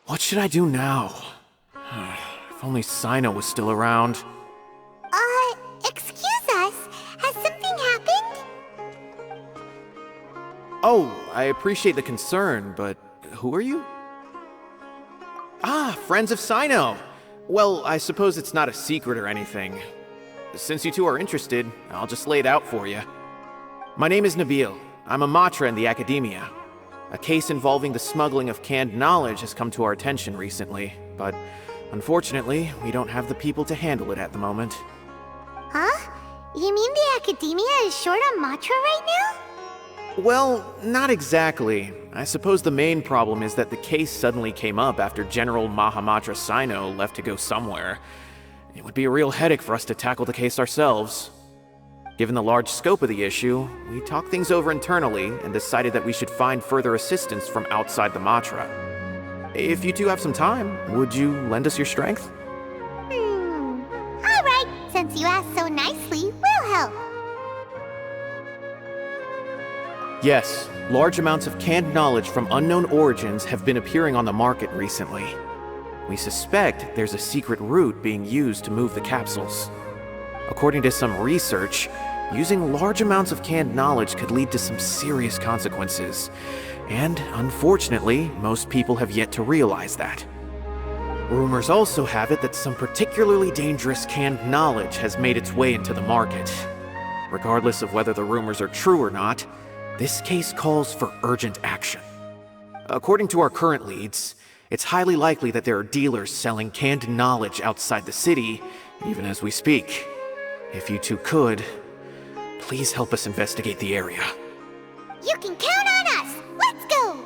What should I do now? If only Sino was still around. Excuse us. Has something happened? Oh, I appreciate the concern, but who are you? Ah, friends of Sino. Well, I suppose it's not a secret or anything. Since you two are interested, I'll just lay it out for you. My name is Nabil. I'm a matra in the academia. A case involving the smuggling of canned knowledge has come to our attention recently, but unfortunately, we don't have the people to handle it at the moment. Huh? You mean the academia is short on matra right now? Well, not exactly. I suppose the main problem is that the case suddenly came up after General Mahamatra Sino left to go somewhere. It would be a real headache for us to tackle the case ourselves. Given the large scope of the issue, we talked things over internally and decided that we should find further assistance from outside the Matra. If you two have some time, would you lend us your strength? Alright, since you asked so nicely, we'll help. Yes, large amounts of canned knowledge from unknown origins have been appearing on the market recently. We suspect there's a secret route being used to move the capsules. According to some research, using large amounts of canned knowledge could lead to some serious consequences. And unfortunately, most people have yet to realize that. Rumors also have it that some particularly dangerous canned knowledge has made its way into the market. Regardless of whether the rumors are true or not, this case calls for urgent action. According to our current leads, it's highly likely that there are dealers selling canned knowledge outside the city, even as we speak. If you two could, please help us investigate the area. You can count on us! Let's go!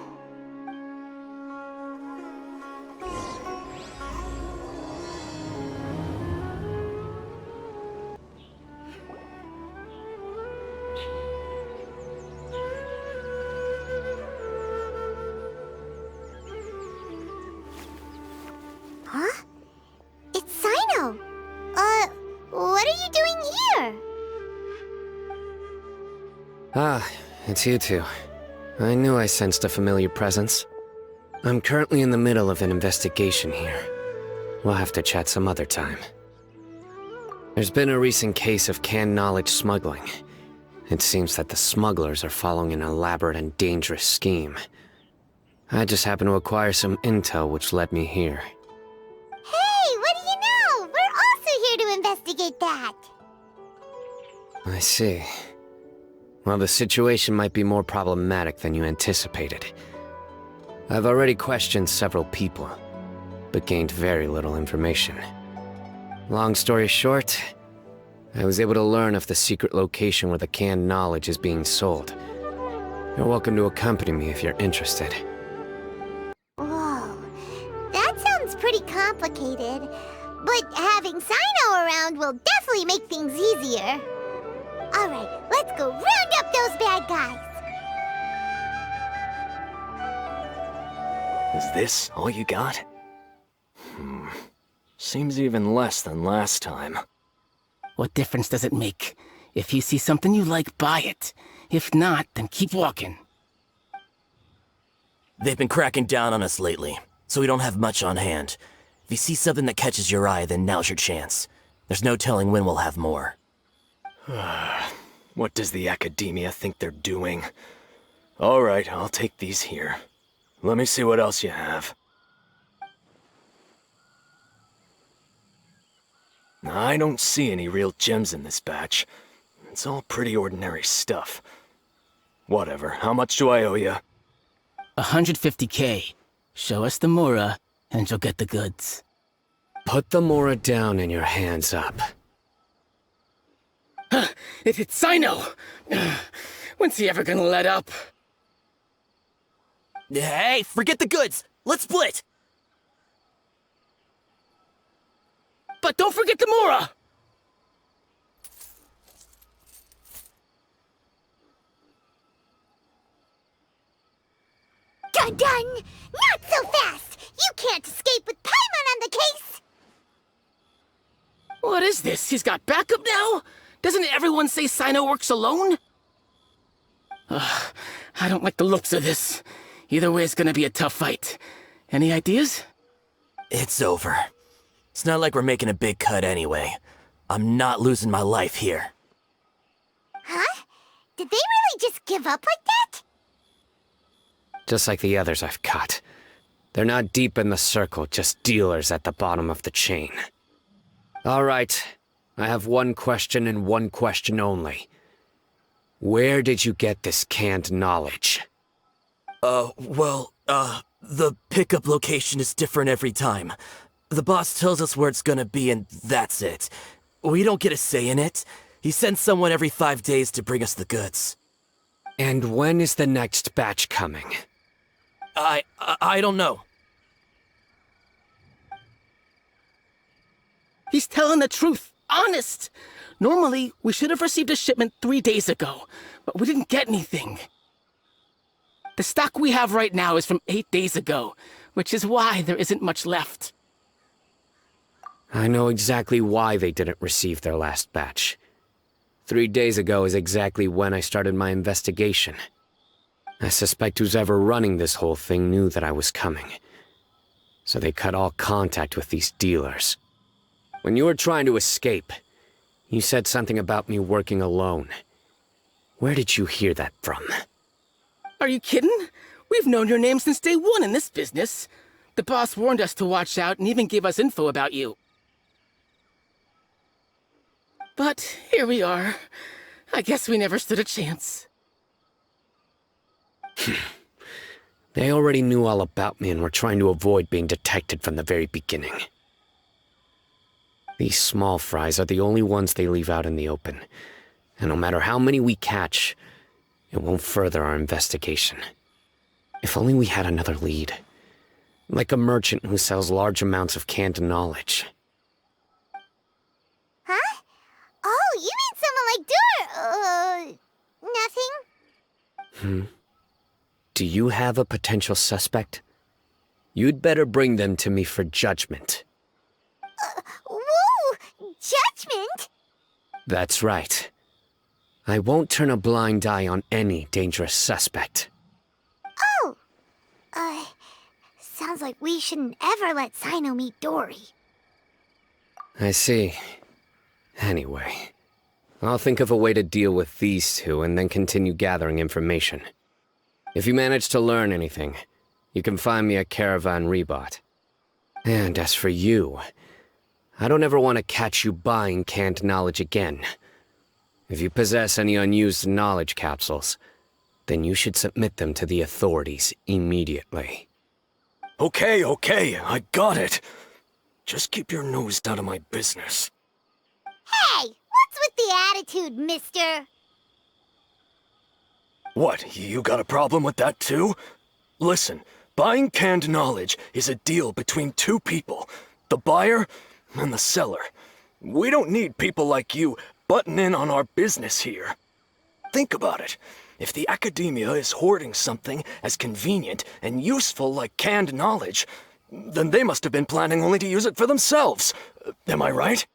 Huh? It's Sino! What are you doing here? Ah, it's you two. I knew I sensed a familiar presence. I'm currently in the middle of an investigation here. We'll have to chat some other time. There's been a recent case of canned knowledge smuggling. It seems that the smugglers are following an elaborate and dangerous scheme. I just happened to acquire some intel which led me here. Hey, what do you know? We're also here to investigate that. I see. Well, the situation might be more problematic than you anticipated. I've already questioned several people, but gained very little information. Long story short, I was able to learn of the secret location where the canned knowledge is being sold. You're welcome to accompany me if you're interested. Whoa, that sounds pretty complicated. But having Sino around will definitely make things easier. Alright, let's go round up those bad guys! Is this all you got? Seems even less than last time. What difference does it make? If you see something you like, buy it. If not, then keep walking. They've been cracking down on us lately, so we don't have much on hand. If you see something that catches your eye, then now's your chance. There's no telling when we'll have more. What does the academia think they're doing? Alright, I'll take these here. Let me see what else you have. I don't see any real gems in this batch. It's all pretty ordinary stuff. Whatever, how much do I owe you? 150K. Show us the Mora, and you'll get the goods. Put the Mora down and your hands up. It's Sino! When's he ever gonna let up? Hey, forget the goods! Let's split! But don't forget the Mora! Dun-dun! Not so fast! You can't escape with Paimon on the case! What is this? He's got backup now? Doesn't everyone say Sino works alone? I don't like the looks of this. Either way, it's gonna be a tough fight. Any ideas? It's over. It's not like we're making a big cut anyway. I'm not losing my life here. Huh? Did they really just give up like that? Just like the others I've caught. They're not deep in the circle, just dealers at the bottom of the chain. All right, I have one question and one question only. Where did you get this canned knowledge? The pickup location is different every time. The boss tells us where it's gonna be and that's it. We don't get a say in it. He sends someone every 5 days to bring us the goods. And when is the next batch coming? I don't know. He's telling the truth. Honest. Normally, we should have received a shipment 3 days ago, but we didn't get anything. The stock we have right now is from 8 days ago, which is why there isn't much left. I know exactly why they didn't receive their last batch. 3 days ago is exactly when I started my investigation. I suspect who's ever running this whole thing knew that I was coming. So they cut all contact with these dealers. When you were trying to escape, you said something about me working alone. Where did you hear that from? Are you kidding? We've known your name since day one in this business. The boss warned us to watch out and even gave us info about you. But here we are. I guess we never stood a chance. They already knew all about me and were trying to avoid being detected from the very beginning. These small fries are the only ones they leave out in the open. And no matter how many we catch, it won't further our investigation. If only we had another lead. Like a merchant who sells large amounts of canned knowledge. Huh? Oh, you mean someone like nothing? Do you have a potential suspect? You'd better bring them to me for judgment. Whoa! Judgment? That's right. I won't turn a blind eye on any dangerous suspect. Oh! Sounds like we shouldn't ever let Sino meet Dory. I see. Anyway, I'll think of a way to deal with these two and then continue gathering information. If you manage to learn anything, you can find me at Caravan Rebot. And as for you, I don't ever want to catch you buying canned knowledge again. If you possess any unused knowledge capsules, then you should submit them to the authorities immediately. Okay, I got it. Just keep your nose out of my business. Hey! What's with the attitude, mister? What, you got a problem with that too? Listen, buying canned knowledge is a deal between two people, the buyer and the seller. We don't need people like you butting in on our business here. Think about it. If the academia is hoarding something as convenient and useful like canned knowledge, then they must have been planning only to use it for themselves. Am I right?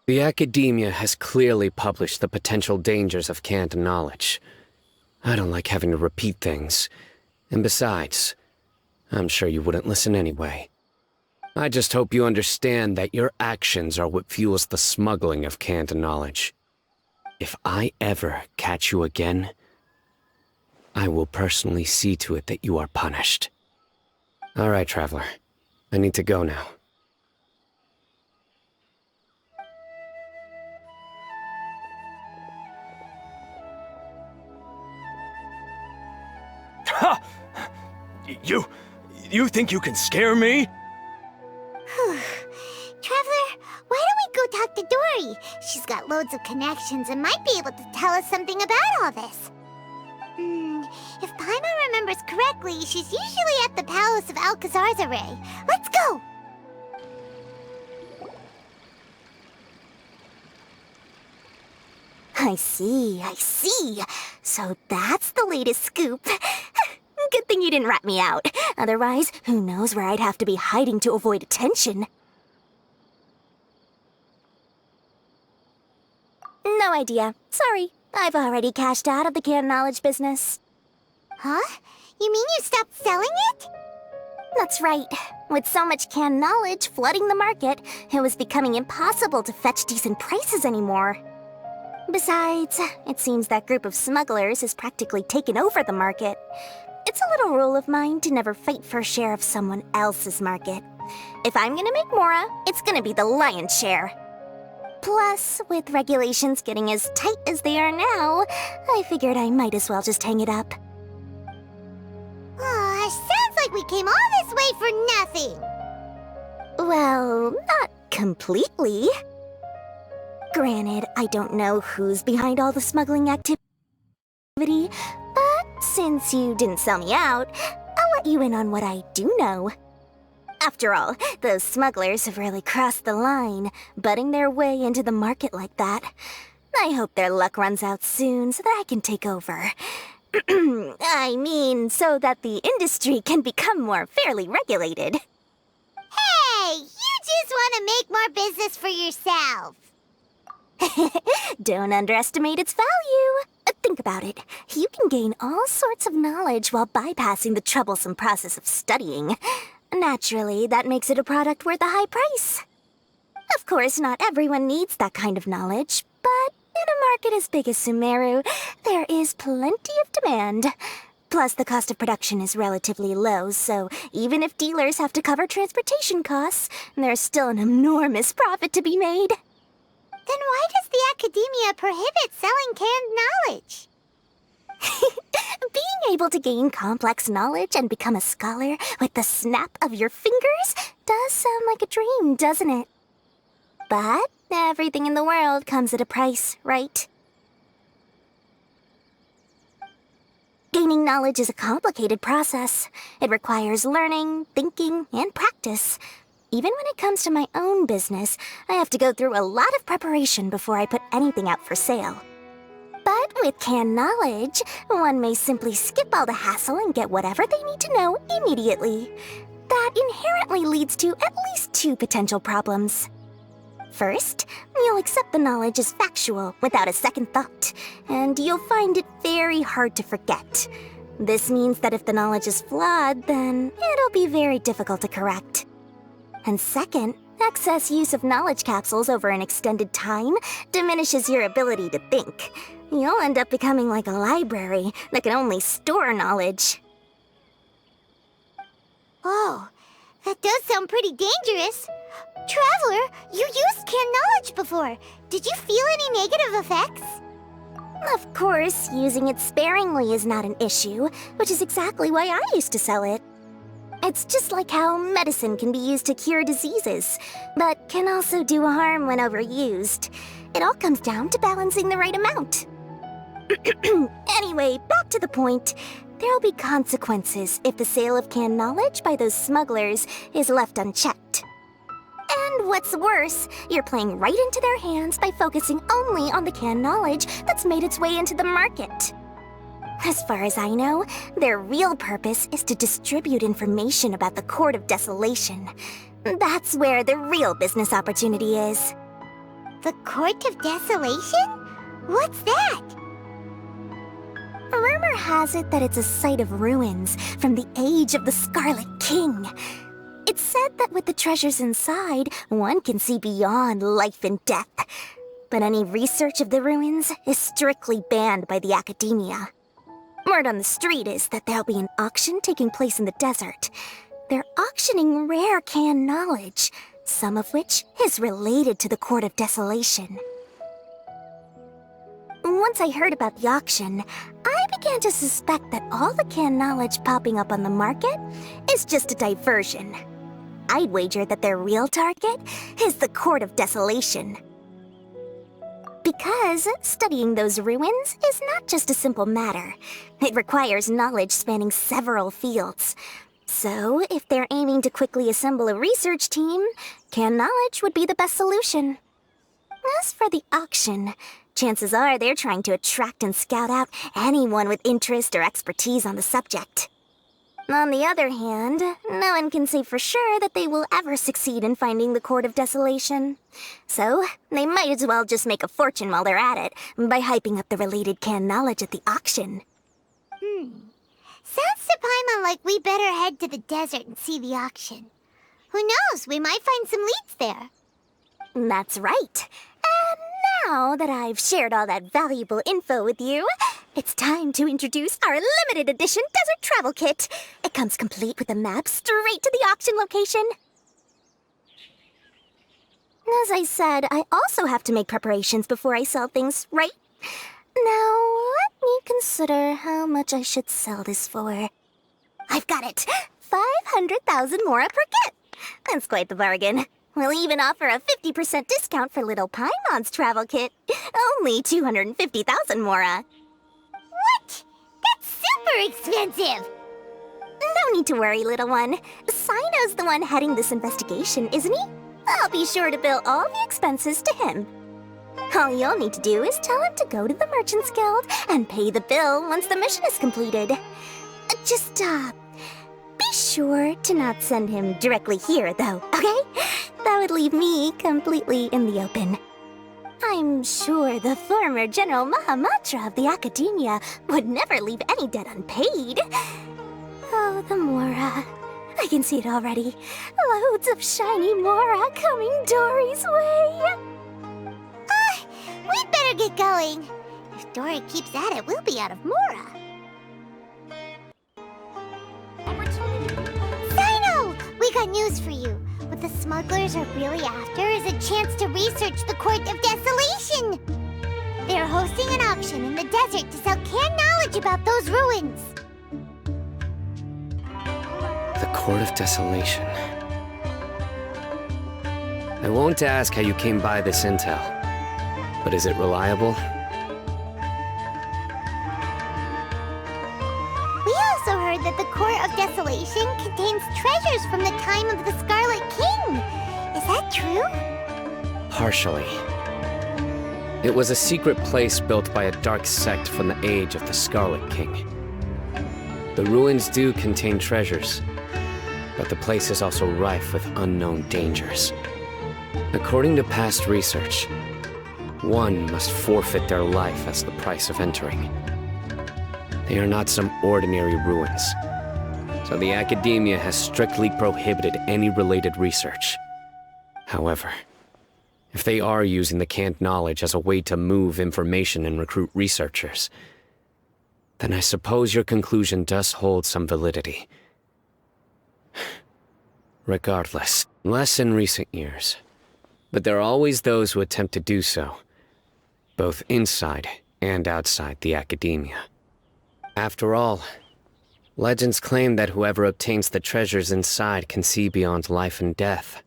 The academia has clearly published the potential dangers of canned knowledge. I don't like having to repeat things. And besides, I'm sure you wouldn't listen anyway. I just hope you understand that your actions are what fuels the smuggling of canned knowledge. If I ever catch you again, I will personally see to it that you are punished. All right, Traveler. I need to go now. Ha! You think you can scare me? Traveler, why don't we go talk to Dory? She's got loads of connections and might be able to tell us something about all this. If Paimon remembers correctly, she's usually at the palace of Alcazar's array. Let's go! I see. So that's the latest scoop. Good thing you didn't rat me out. Otherwise, who knows where I'd have to be hiding to avoid attention. No idea. Sorry. I've already cashed out of the canned knowledge business. Huh? You mean you stopped selling it? That's right. With so much canned knowledge flooding the market, it was becoming impossible to fetch decent prices anymore. Besides, it seems that group of smugglers has practically taken over the market. It's a little rule of mine to never fight for a share of someone else's market. If I'm gonna make Mora, it's gonna be the lion's share. Plus, with regulations getting as tight as they are now, I figured I might as well just hang it up. Aw, sounds like we came all this way for nothing. Well, not completely. Granted, I don't know who's behind all the smuggling activity, but since you didn't sell me out, I'll let you in on what I do know. After all, those smugglers have really crossed the line, butting their way into the market like that. I hope their luck runs out soon so that I can take over. I mean, so that the industry can become more fairly regulated. Hey, you just want to make more business for yourself. Don't underestimate its value. Think about it. You can gain all sorts of knowledge while bypassing the troublesome process of studying. Naturally, that makes it a product worth a high price. Of course, not everyone needs that kind of knowledge, but in a market as big as Sumeru, there is plenty of demand. Plus, the cost of production is relatively low, so even if dealers have to cover transportation costs, there's still an enormous profit to be made. Then why does the Academia prohibit selling canned knowledge? Being able to gain complex knowledge and become a scholar with the snap of your fingers does sound like a dream, doesn't it? But everything in the world comes at a price, right? Gaining knowledge is a complicated process. It requires learning, thinking, and practice. Even when it comes to my own business, I have to go through a lot of preparation before I put anything out for sale. But with canned knowledge, one may simply skip all the hassle and get whatever they need to know immediately. That inherently leads to at least two potential problems. First, you'll accept the knowledge as factual without a second thought, and you'll find it very hard to forget. This means that if the knowledge is flawed, then it'll be very difficult to correct. And second, excess use of knowledge capsules over an extended time diminishes your ability to think. You'll end up becoming like a library that can only store knowledge. Oh, that does sound pretty dangerous. Traveler, you used canned knowledge before. Did you feel any negative effects? Of course, using it sparingly is not an issue, which is exactly why I used to sell it. It's just like how medicine can be used to cure diseases, but can also do harm when overused. It all comes down to balancing the right amount. Anyway, back to the point. There'll be consequences if the sale of canned knowledge by those smugglers is left unchecked. And what's worse, you're playing right into their hands by focusing only on the canned knowledge that's made its way into the market. As far as I know, their real purpose is to distribute information about the Court of Desolation. That's where the real business opportunity is. The Court of Desolation? What's that? Rumor has it that it's a site of ruins from the age of the Scarlet King. It's said that with the treasures inside, one can see beyond life and death. But any research of the ruins is strictly banned by the Academia. Word on the street is that there'll be an auction taking place in the desert. They're auctioning rare canned knowledge, some of which is related to the Court of Desolation. Once I heard about the auction, I began to suspect that all the canned knowledge popping up on the market is just a diversion. I'd wager that their real target is the Court of Desolation. Because studying those ruins is not just a simple matter. It requires knowledge spanning several fields. So, if they're aiming to quickly assemble a research team, canned knowledge would be the best solution. As for the auction, chances are they're trying to attract and scout out anyone with interest or expertise on the subject. On the other hand, no one can say for sure that they will ever succeed in finding the Court of Desolation. So, they might as well just make a fortune while they're at it by hyping up the related canned knowledge at the auction. Sounds to Paimon like we better head to the desert and see the auction. Who knows, we might find some leads there. That's right. And now that I've shared all that valuable info with you, it's time to introduce our limited edition desert travel kit. It comes complete with a map straight to the auction location. As I said, I also have to make preparations before I sell things, right? Now, let me consider how much I should sell this for. I've got it! 500,000 mora per kit! That's quite the bargain. We'll even offer a 50% discount for little Paimon's travel kit. Only 250,000 mora. What? That's super expensive! No need to worry, little one. Sino's the one heading this investigation, isn't he? I'll be sure to bill all the expenses to him. All you'll need to do is tell him to go to the Merchants Guild and pay the bill once the mission is completed. Just, be sure to not send him directly here, though, okay? That would leave me completely in the open. I'm sure the former General Mahamatra of the Academia would never leave any debt unpaid. Oh, the Mora. I can see it already. Loads of shiny Mora coming Dory's way. We'd better get going. If Dory keeps at it, we'll be out of Mora. Sino! We got news for you. What the smugglers are really after is a chance to research the Court of Desolation. They're hosting an auction in the desert to sell canned knowledge about those ruins. The Court of Desolation. I won't ask how you came by this intel, but is it reliable? We also heard that the Court of Desolation contains treasures from the time of the Scarlet King. Is that true? Partially. It was a secret place built by a dark sect from the age of the Scarlet King. The ruins do contain treasures, but the place is also rife with unknown dangers. According to past research, one must forfeit their life as the price of entering. They are not some ordinary ruins, so the Academia has strictly prohibited any related research. However, if they are using the canned knowledge as a way to move information and recruit researchers, then I suppose your conclusion does hold some validity. Regardless, less in recent years, but there are always those who attempt to do so, both inside and outside the Academia. After all, legends claim that whoever obtains the treasures inside can see beyond life and death,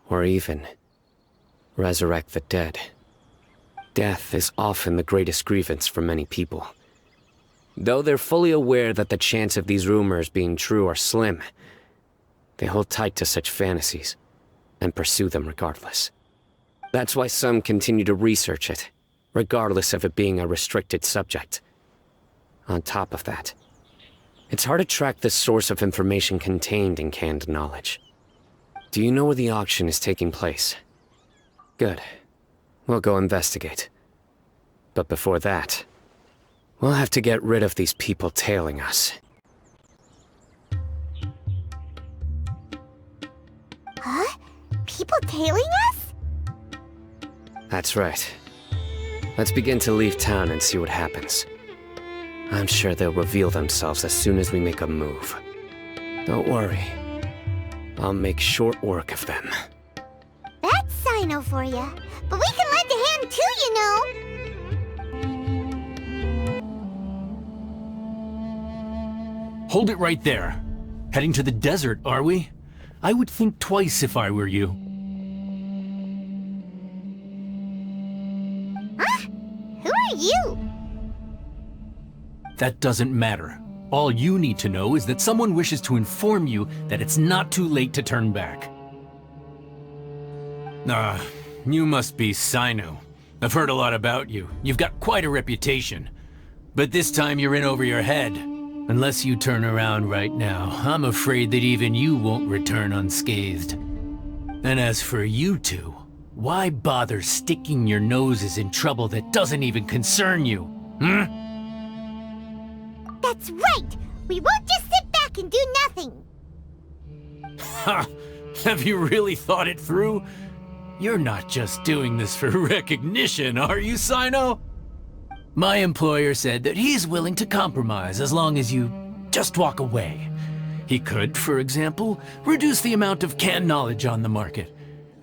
or even resurrect the dead. Death is often the greatest grievance for many people. Though they're fully aware that the chance of these rumors being true are slim, they hold tight to such fantasies and pursue them regardless. That's why some continue to research it, regardless of it being a restricted subject. On top of that, it's hard to track the source of information contained in canned knowledge. Do you know where the auction is taking place? Good. We'll go investigate. But before that, we'll have to get rid of these people tailing us. Huh? People tailing us? That's right. Let's begin to leave town and see what happens. I'm sure they'll reveal themselves as soon as we make a move. Don't worry. I'll make short work of them. That's Sino for ya. But we can lend a hand too, you know. Hold it right there. Heading to the desert, are we? I would think twice if I were you. Huh? Who are you? That doesn't matter. All you need to know is that someone wishes to inform you that it's not too late to turn back. You must be Sino. I've heard a lot about you. You've got quite a reputation. But this time you're in over your head. Unless you turn around right now, I'm afraid that even you won't return unscathed. And as for you two, why bother sticking your noses in trouble that doesn't even concern you? That's right! We won't just sit back and do nothing. Ha! Have you really thought it through? You're not just doing this for recognition, are you, Sino? My employer said that he's willing to compromise as long as you just walk away. He could, for example, reduce the amount of canned knowledge on the market.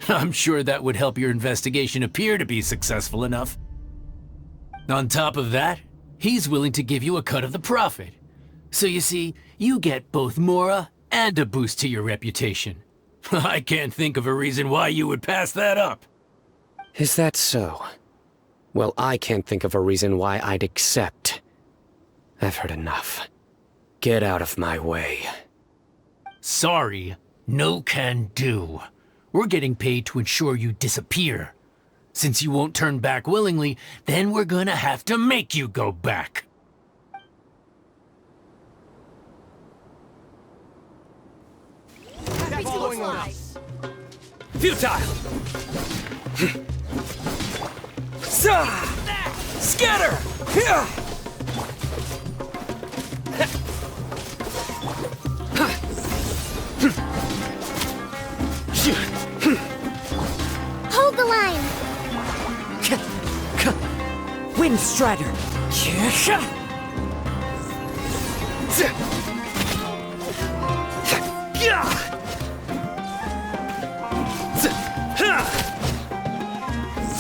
I'm sure that would help your investigation appear to be successful enough. On top of that, he's willing to give you a cut of the profit. So you see, you get both Mora and a boost to your reputation. I can't think of a reason why you would pass that up. Is that so? Well, I can't think of a reason why I'd accept. I've heard enough. Get out of my way. Sorry, no can do. We're getting paid to ensure you disappear. Since you won't turn back willingly, then we're gonna have to make you go back. Futile! Scatter! Hold the line. Wind Strider!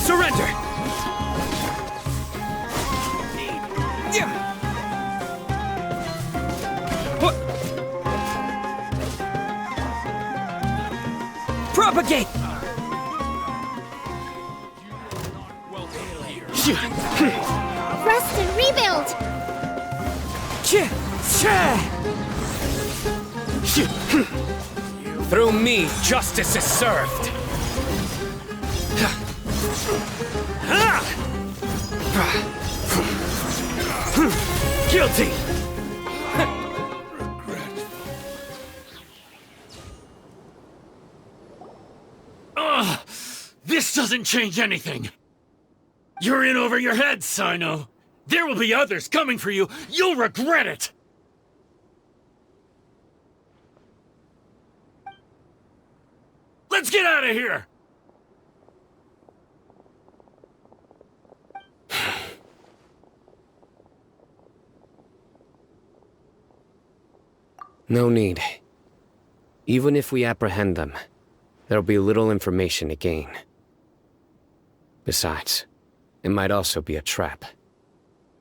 Surrender! Propagate! Rest and rebuild. Through me, justice is served. Guilty! This doesn't change anything. You're in over your head, Sino. There will be others coming for you. You'll regret it. Let's get out of here! No need. Even if we apprehend them, there'll be little information to gain. Besides, it might also be a trap.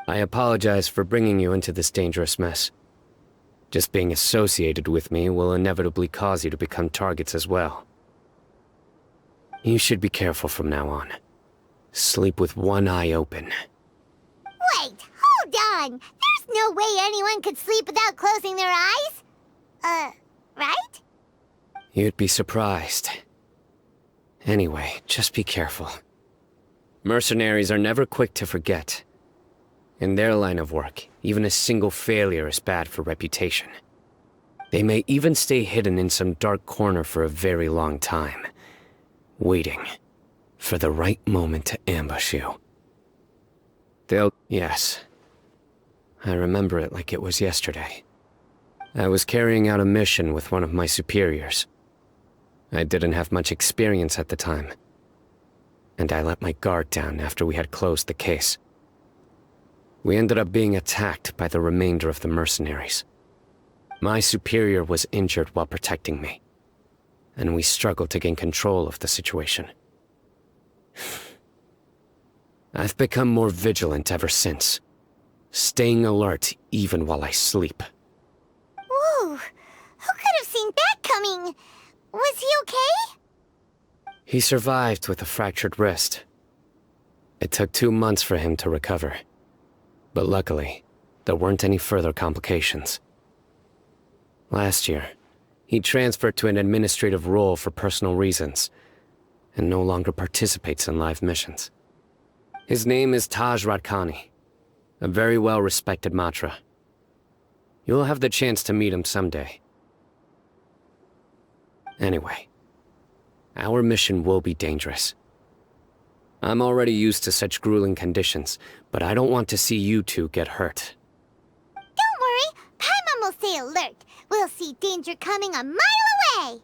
I apologize for bringing you into this dangerous mess. Just being associated with me will inevitably cause you to become targets as well. You should be careful from now on. Sleep with one eye open. Wait, hold on. There's no way anyone could sleep without closing their eyes. Right? You'd be surprised. Anyway, just be careful. Mercenaries are never quick to forget. In their line of work, even a single failure is bad for reputation. They may even stay hidden in some dark corner for a very long time, waiting for the right moment to ambush you. Yes. I remember it like it was yesterday. I was carrying out a mission with one of my superiors. I didn't have much experience at the time, and I let my guard down after we had closed the case. We ended up being attacked by the remainder of the mercenaries. My superior was injured while protecting me, and we struggled to gain control of the situation. I've become more vigilant ever since, staying alert even while I sleep. Whoa, who could have seen that coming? Was he okay? He survived with a fractured wrist. It took 2 months for him to recover. But luckily, there weren't any further complications. Last year, he transferred to an administrative role for personal reasons, and no longer participates in live missions. His name is Taj Radkani, a very well-respected Matra. You'll have the chance to meet him someday. Anyway, our mission will be dangerous. I'm already used to such grueling conditions, but I don't want to see you two get hurt. Don't worry, Paimon will alert. We'll see danger coming a mile away.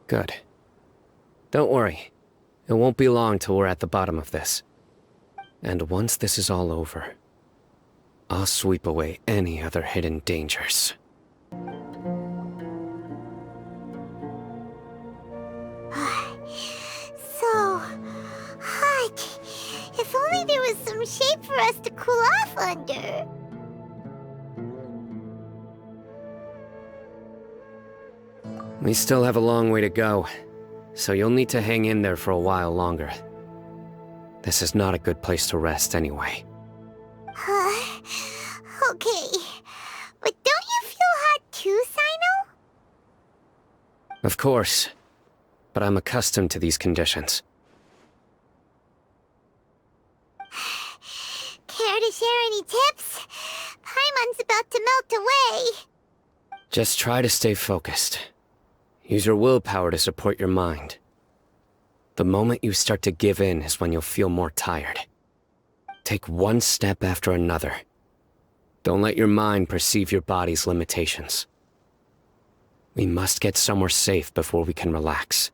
Good. Don't worry. It won't be long till we're at the bottom of this. And once this is all over, I'll sweep away any other hidden dangers. So hot. If only there was some shade for us to cool off under. We still have a long way to go, so you'll need to hang in there for a while longer. This is not a good place to rest anyway. Okay. But don't you feel hot too, Sino? Of course, but I'm accustomed to these conditions. Care to share any tips? Paimon's about to melt away. Just try to stay focused. Use your willpower to support your mind. The moment you start to give in is when you'll feel more tired. Take one step after another. Don't let your mind perceive your body's limitations. We must get somewhere safe before we can relax.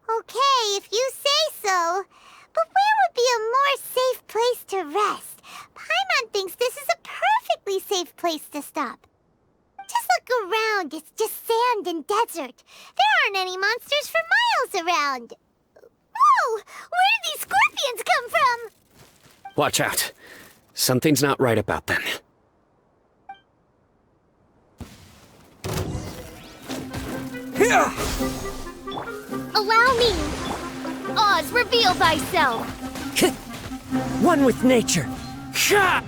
Okay, if you say so. But where would be a more safe place to rest? Paimon thinks this is a perfectly safe place to stop. Just look around, it's just sand and desert. There aren't any monsters for miles around. Whoa! Where did these scorpions come from? Watch out. Something's not right about them. Allow me! Oz, reveal thyself! One with nature. Whew.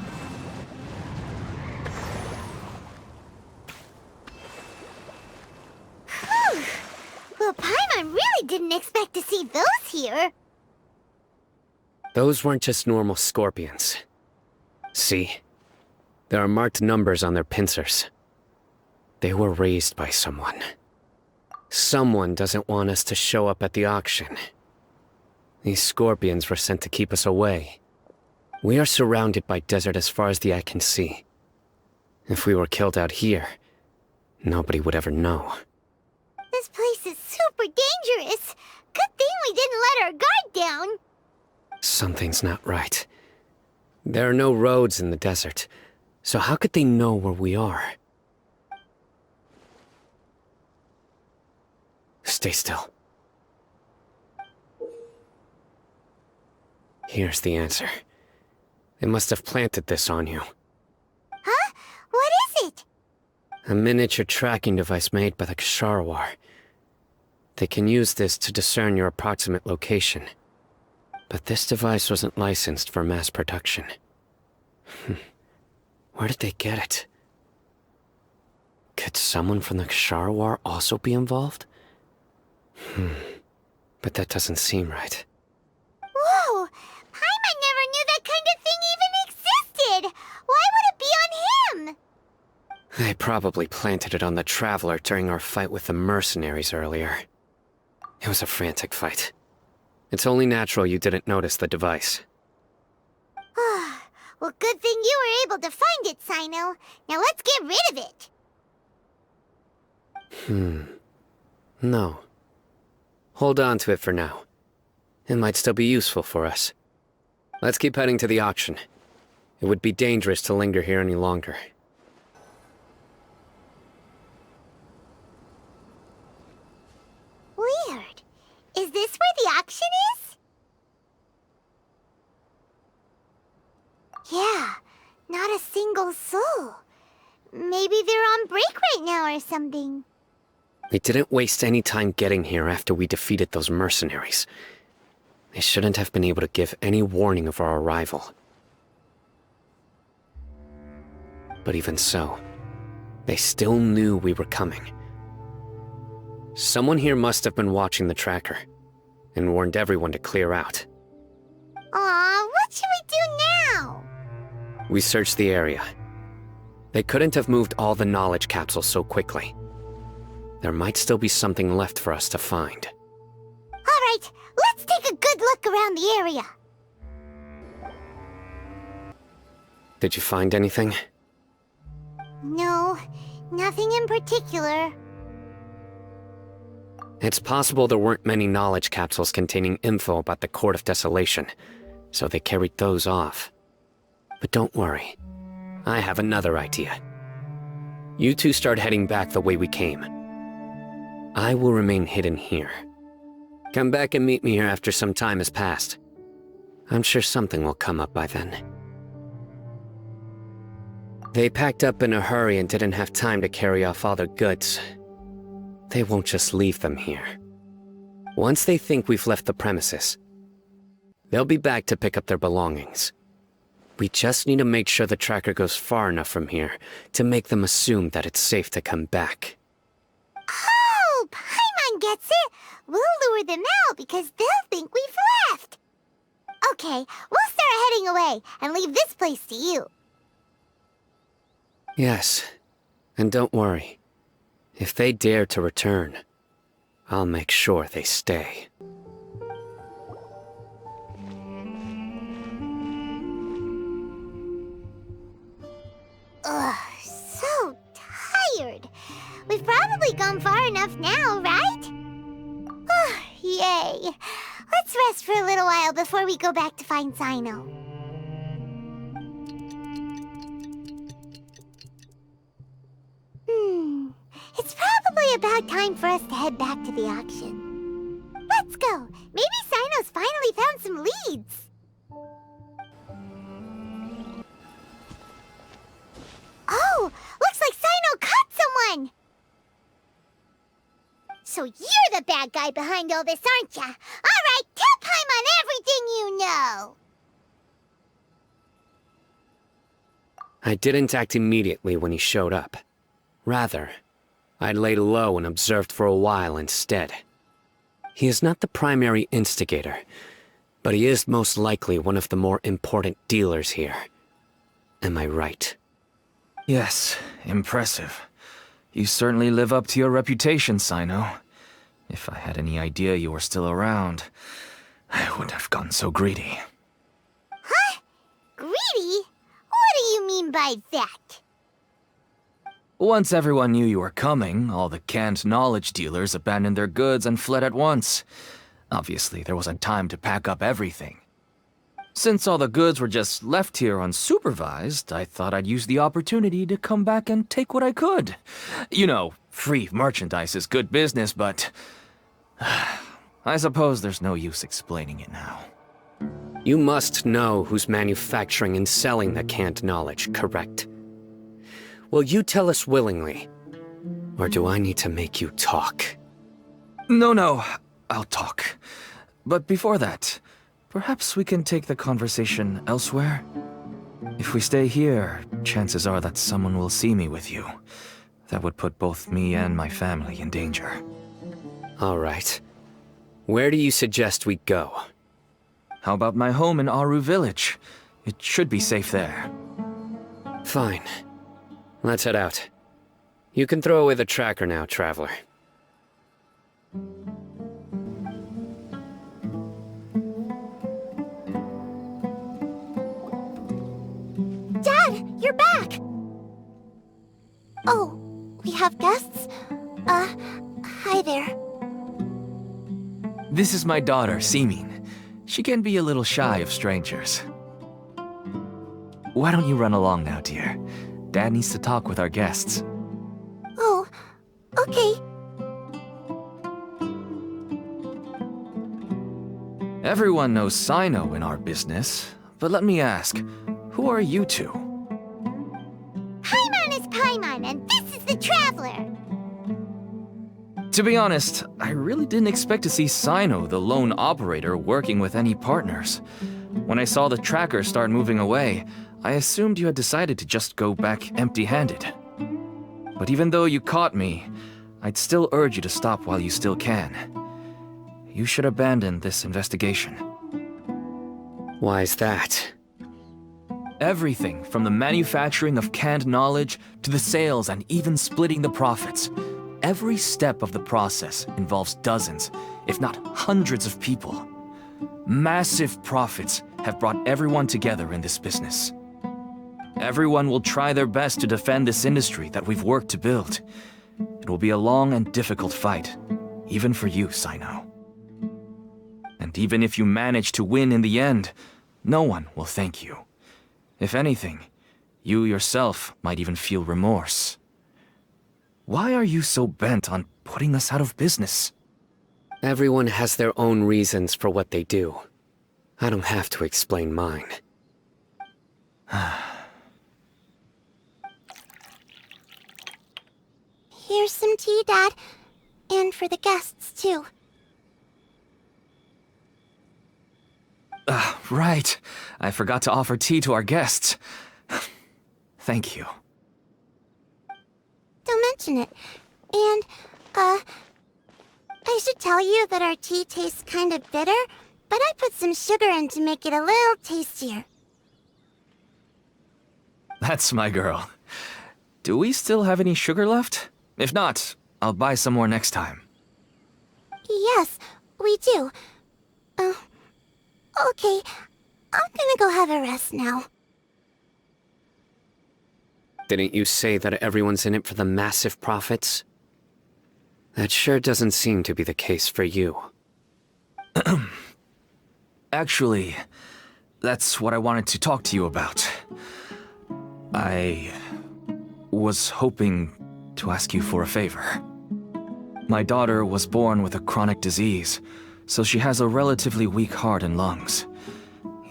Well, Paimon really didn't expect to see those here. Those weren't just normal scorpions. See? There are marked numbers on their pincers. They were raised by someone. Someone doesn't want us to show up at the auction. These scorpions were sent to keep us away. We are surrounded by desert as far as the eye can see. If we were killed out here, nobody would ever know. This place is super dangerous. Good thing we didn't let our guard down. Something's not right. There are no roads in the desert, so how could they know where we are? Stay still. Here's the answer. They must have planted this on you. Huh? What is it? A miniature tracking device made by the Ksharawar. They can use this to discern your approximate location. But this device wasn't licensed for mass production. Where did they get it? Could someone from the Ksharawar also be involved? But that doesn't seem right. Whoa! Paimon never knew that kind of thing even existed! Why would it be on him? They probably planted it on the Traveler during our fight with the mercenaries earlier. It was a frantic fight. It's only natural you didn't notice the device. Well, good thing you were able to find it, Sino. Now let's get rid of it. No. Hold on to it for now. It might still be useful for us. Let's keep heading to the auction. It would be dangerous to linger here any longer. Weird. Is this where the auction is? Yeah, not a single soul. Maybe they're on break right now or something. We didn't waste any time getting here after we defeated those mercenaries. They shouldn't have been able to give any warning of our arrival. But even so, they still knew we were coming. Someone here must have been watching the tracker, and warned everyone to clear out. Aw, what should we do now? We searched the area. They couldn't have moved all the knowledge capsules so quickly. There might still be something left for us to find. Alright, let's take a good look around the area. Did you find anything? No, nothing in particular. It's possible there weren't many knowledge capsules containing info about the Court of Desolation, so they carried those off. But don't worry. I have another idea. You two start heading back the way we came. I will remain hidden here. Come back and meet me here after some time has passed. I'm sure something will come up by then. They packed up in a hurry and didn't have time to carry off all their goods. They won't just leave them here. Once they think we've left the premises, they'll be back to pick up their belongings. We just need to make sure the tracker goes far enough from here to make them assume that it's safe to come back. Oh, Paimon gets it! We'll lure them out because they'll think we've left! Okay, we'll start heading away and leave this place to you. Yes, and don't worry. If they dare to return, I'll make sure they stay. Ugh, so tired. We've probably gone far enough now, right? Yay. Let's rest for a little while before we go back to find Sino. It's probably about time for us to head back to the auction. Let's go. Maybe Sino's finally found some leads. Oh, looks like Sino caught someone! So you're the bad guy behind all this, aren't ya? All right, tell Paimon everything you know! I didn't act immediately when he showed up. Rather, I laid low and observed for a while instead. He is not the primary instigator, but he is most likely one of the more important dealers here. Am I right? Yes, impressive. You certainly live up to your reputation, Sino. If I had any idea you were still around, I wouldn't have gotten so greedy. Huh? Greedy? What do you mean by that? Once everyone knew you were coming, all the canned knowledge dealers abandoned their goods and fled at once. Obviously, there wasn't time to pack up everything. Since all the goods were just left here unsupervised, I thought I'd use the opportunity to come back and take what I could. You know, free merchandise is good business, but I suppose there's no use explaining it now. You must know who's manufacturing and selling the canned knowledge, correct? Will you tell us willingly? Or do I need to make you talk? No, I'll talk. But before that, perhaps we can take the conversation elsewhere? If we stay here, chances are that someone will see me with you. That would put both me and my family in danger. All right. Where do you suggest we go? How about my home in Aru village? It should be safe there. Fine. Let's head out. You can throw away the tracker now, traveler. Dad, you're back! Oh, we have guests? Hi there. This is my daughter, Simin. She can be a little shy of strangers. Why don't you run along now, dear? Dad needs to talk with our guests. Oh, okay. Everyone knows Sino in our business, but let me ask, who are you two? Paimon is Paimon, and this is the Traveler! To be honest, I really didn't expect to see Sino, the lone operator, working with any partners. When I saw the tracker start moving away, I assumed you had decided to just go back empty-handed. But even though you caught me, I'd still urge you to stop while you still can. You should abandon this investigation. Why is that? Everything from the manufacturing of canned knowledge to the sales and even splitting the profits. Every step of the process involves dozens, if not hundreds of people. Massive profits have brought everyone together in this business. Everyone will try their best to defend this industry that we've worked to build. It will be a long and difficult fight, even for you, Sino. And even if you manage to win in the end, no one will thank you. If anything, you yourself might even feel remorse. Why are you so bent on putting us out of business? Everyone has their own reasons for what they do. I don't have to explain mine. Here's some tea, Dad. And for the guests, too. Right. I forgot to offer tea to our guests. Thank you. Don't mention it. And, I should tell you that our tea tastes kind of bitter, but I put some sugar in to make it a little tastier. That's my girl. Do we still have any sugar left? If not, I'll buy some more next time. Yes, we do. Okay. I'm gonna go have a rest now. Didn't you say that everyone's in it for the massive profits? That sure doesn't seem to be the case for you. Actually, that's what I wanted to talk to you about. I was hoping to ask you for a favor. My daughter was born with a chronic disease, so she has a relatively weak heart and lungs.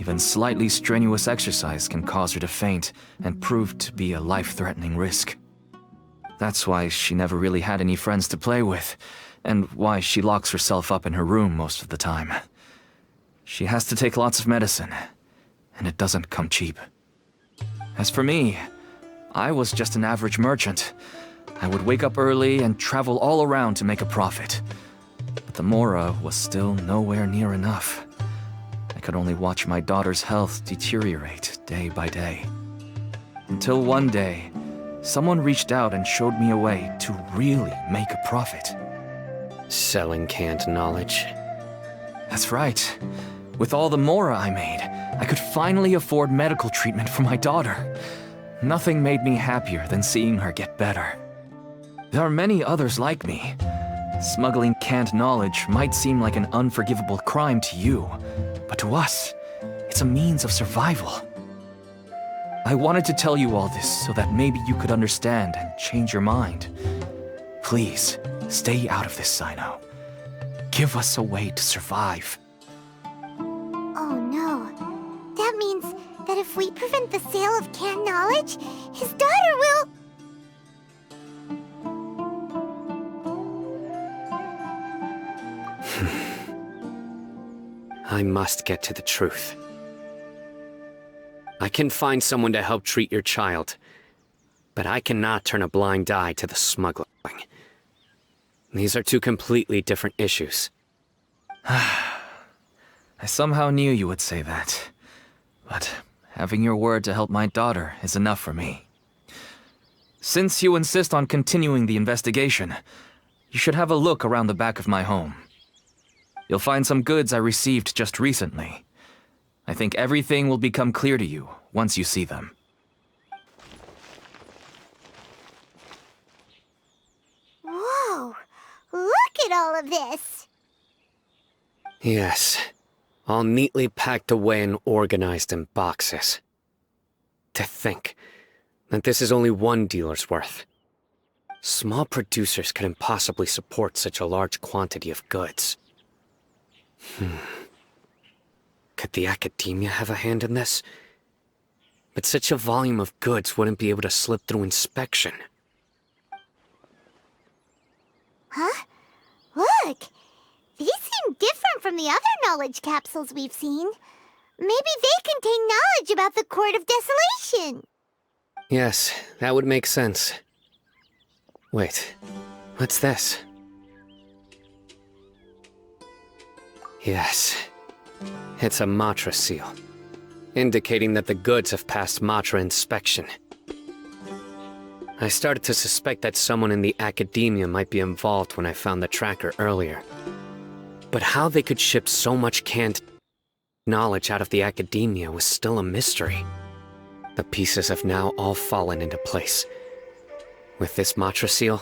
Even slightly strenuous exercise can cause her to faint and prove to be a life-threatening risk. That's why she never really had any friends to play with, and why she locks herself up in her room most of the time. She has to take lots of medicine, and it doesn't come cheap. As for me, I was just an average merchant. I would wake up early and travel all around to make a profit. But the Mora was still nowhere near enough. I could only watch my daughter's health deteriorate day by day. Until one day, someone reached out and showed me a way to really make a profit. Selling canned knowledge. That's right. With all the Mora I made, I could finally afford medical treatment for my daughter. Nothing made me happier than seeing her get better. There are many others like me. Smuggling canned knowledge might seem like an unforgivable crime to you, but to us, it's a means of survival. I wanted to tell you all this so that maybe you could understand and change your mind. Please, stay out of this, Sino. Give us a way to survive. Oh no. That means that if we prevent the sale of canned knowledge, his daughter will... I must get to the truth. I can find someone to help treat your child, but I cannot turn a blind eye to the smuggling. These are two completely different issues. I somehow knew you would say that. But having your word to help my daughter is enough for me. Since you insist on continuing the investigation, you should have a look around the back of my home. You'll find some goods I received just recently. I think everything will become clear to you once you see them. Whoa! Look at all of this! Yes, all neatly packed away and organized in boxes. To think that this is only one dealer's worth. Small producers couldn't possibly support such a large quantity of goods. Could the academia have a hand in this? But such a volume of goods wouldn't be able to slip through inspection. Huh? Look! These seem different from the other knowledge capsules we've seen. Maybe they contain knowledge about the Court of Desolation. Yes, that would make sense. Wait, what's this? Yes, it's a Matra seal, indicating that the goods have passed Matra inspection. I started to suspect that someone in the academia might be involved when I found the tracker earlier. But how they could ship so much canned knowledge out of the academia was still a mystery. The pieces have now all fallen into place. With this Matra seal,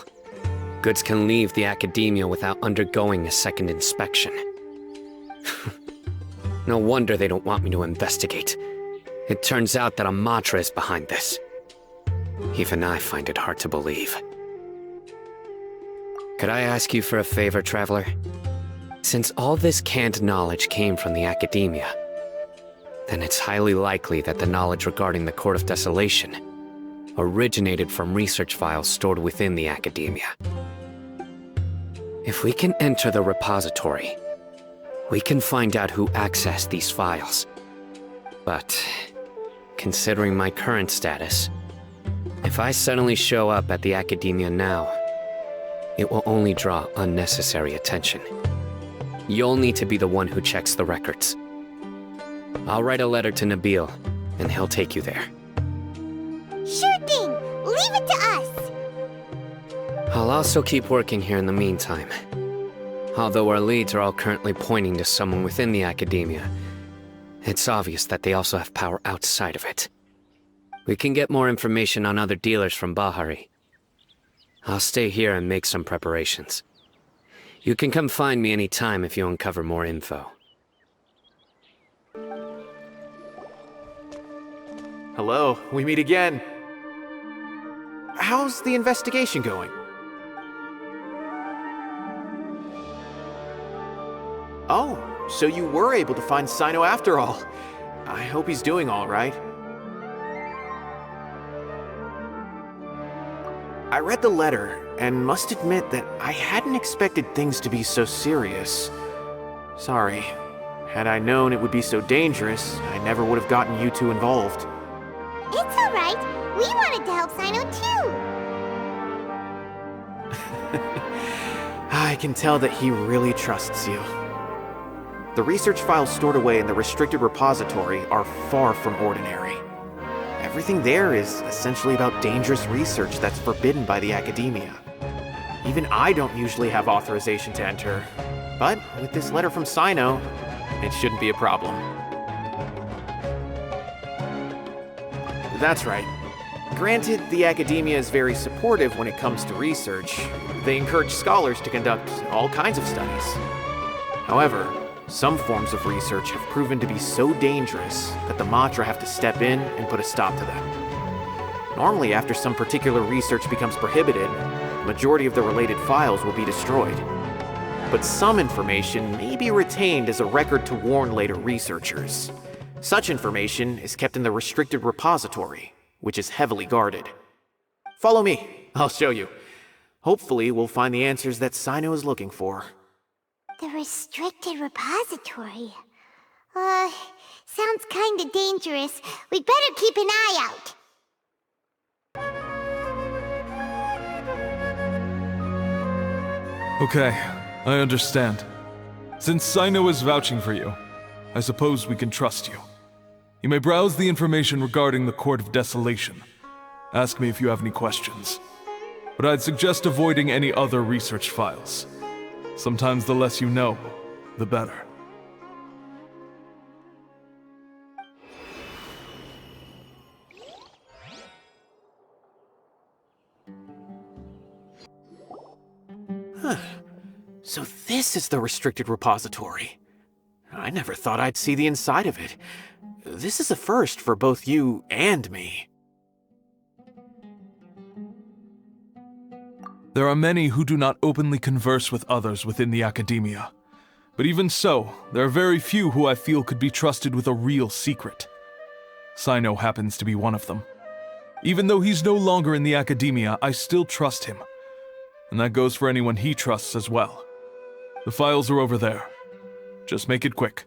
goods can leave the academia without undergoing a second inspection. No wonder they don't want me to investigate. It turns out that a Matra is behind this. Even I find it hard to believe. Could I ask you for a favor, Traveler? Since all this canned knowledge came from the academia, then it's highly likely that the knowledge regarding the Court of Desolation originated from research files stored within the academia. If we can enter the repository, we can find out who accessed these files. But, considering my current status, if I suddenly show up at the academia now, it will only draw unnecessary attention. You'll need to be the one who checks the records. I'll write a letter to Nabil, and he'll take you there. Sure thing! Leave it to us! I'll also keep working here in the meantime. Although our leads are all currently pointing to someone within the academia, it's obvious that they also have power outside of it. We can get more information on other dealers from Bahari. I'll stay here and make some preparations. You can come find me anytime if you uncover more info. Hello, we meet again. How's the investigation going? Oh, so you were able to find Sino after all. I hope he's doing all right. I read the letter, and must admit that I hadn't expected things to be so serious. Sorry. Had I known it would be so dangerous, I never would have gotten you two involved. It's alright. We wanted to help Sino too. I can tell that he really trusts you. The research files stored away in the restricted repository are far from ordinary. Everything there is essentially about dangerous research that's forbidden by the academia. Even I don't usually have authorization to enter, but with this letter from Sino, it shouldn't be a problem. That's right. Granted, the academia is very supportive when it comes to research. They encourage scholars to conduct all kinds of studies. However, some forms of research have proven to be so dangerous that the Matra have to step in and put a stop to them. Normally, after some particular research becomes prohibited, the majority of the related files will be destroyed. But some information may be retained as a record to warn later researchers. Such information is kept in the restricted repository, which is heavily guarded. Follow me, I'll show you. Hopefully, we'll find the answers that Sino is looking for. The restricted repository. Sounds kinda dangerous. We'd better keep an eye out. Okay, I understand. Since Sino is vouching for you, I suppose we can trust you. You may browse the information regarding the Court of Desolation. Ask me if you have any questions. But I'd suggest avoiding any other research files. Sometimes the less you know, the better. So this is the restricted repository. I never thought I'd see the inside of it. This is a first for both you and me. There are many who do not openly converse with others within the academia. But even so, there are very few who I feel could be trusted with a real secret. Sino happens to be one of them. Even though he's no longer in the academia, I still trust him. And that goes for anyone he trusts as well. The files are over there. Just make it quick.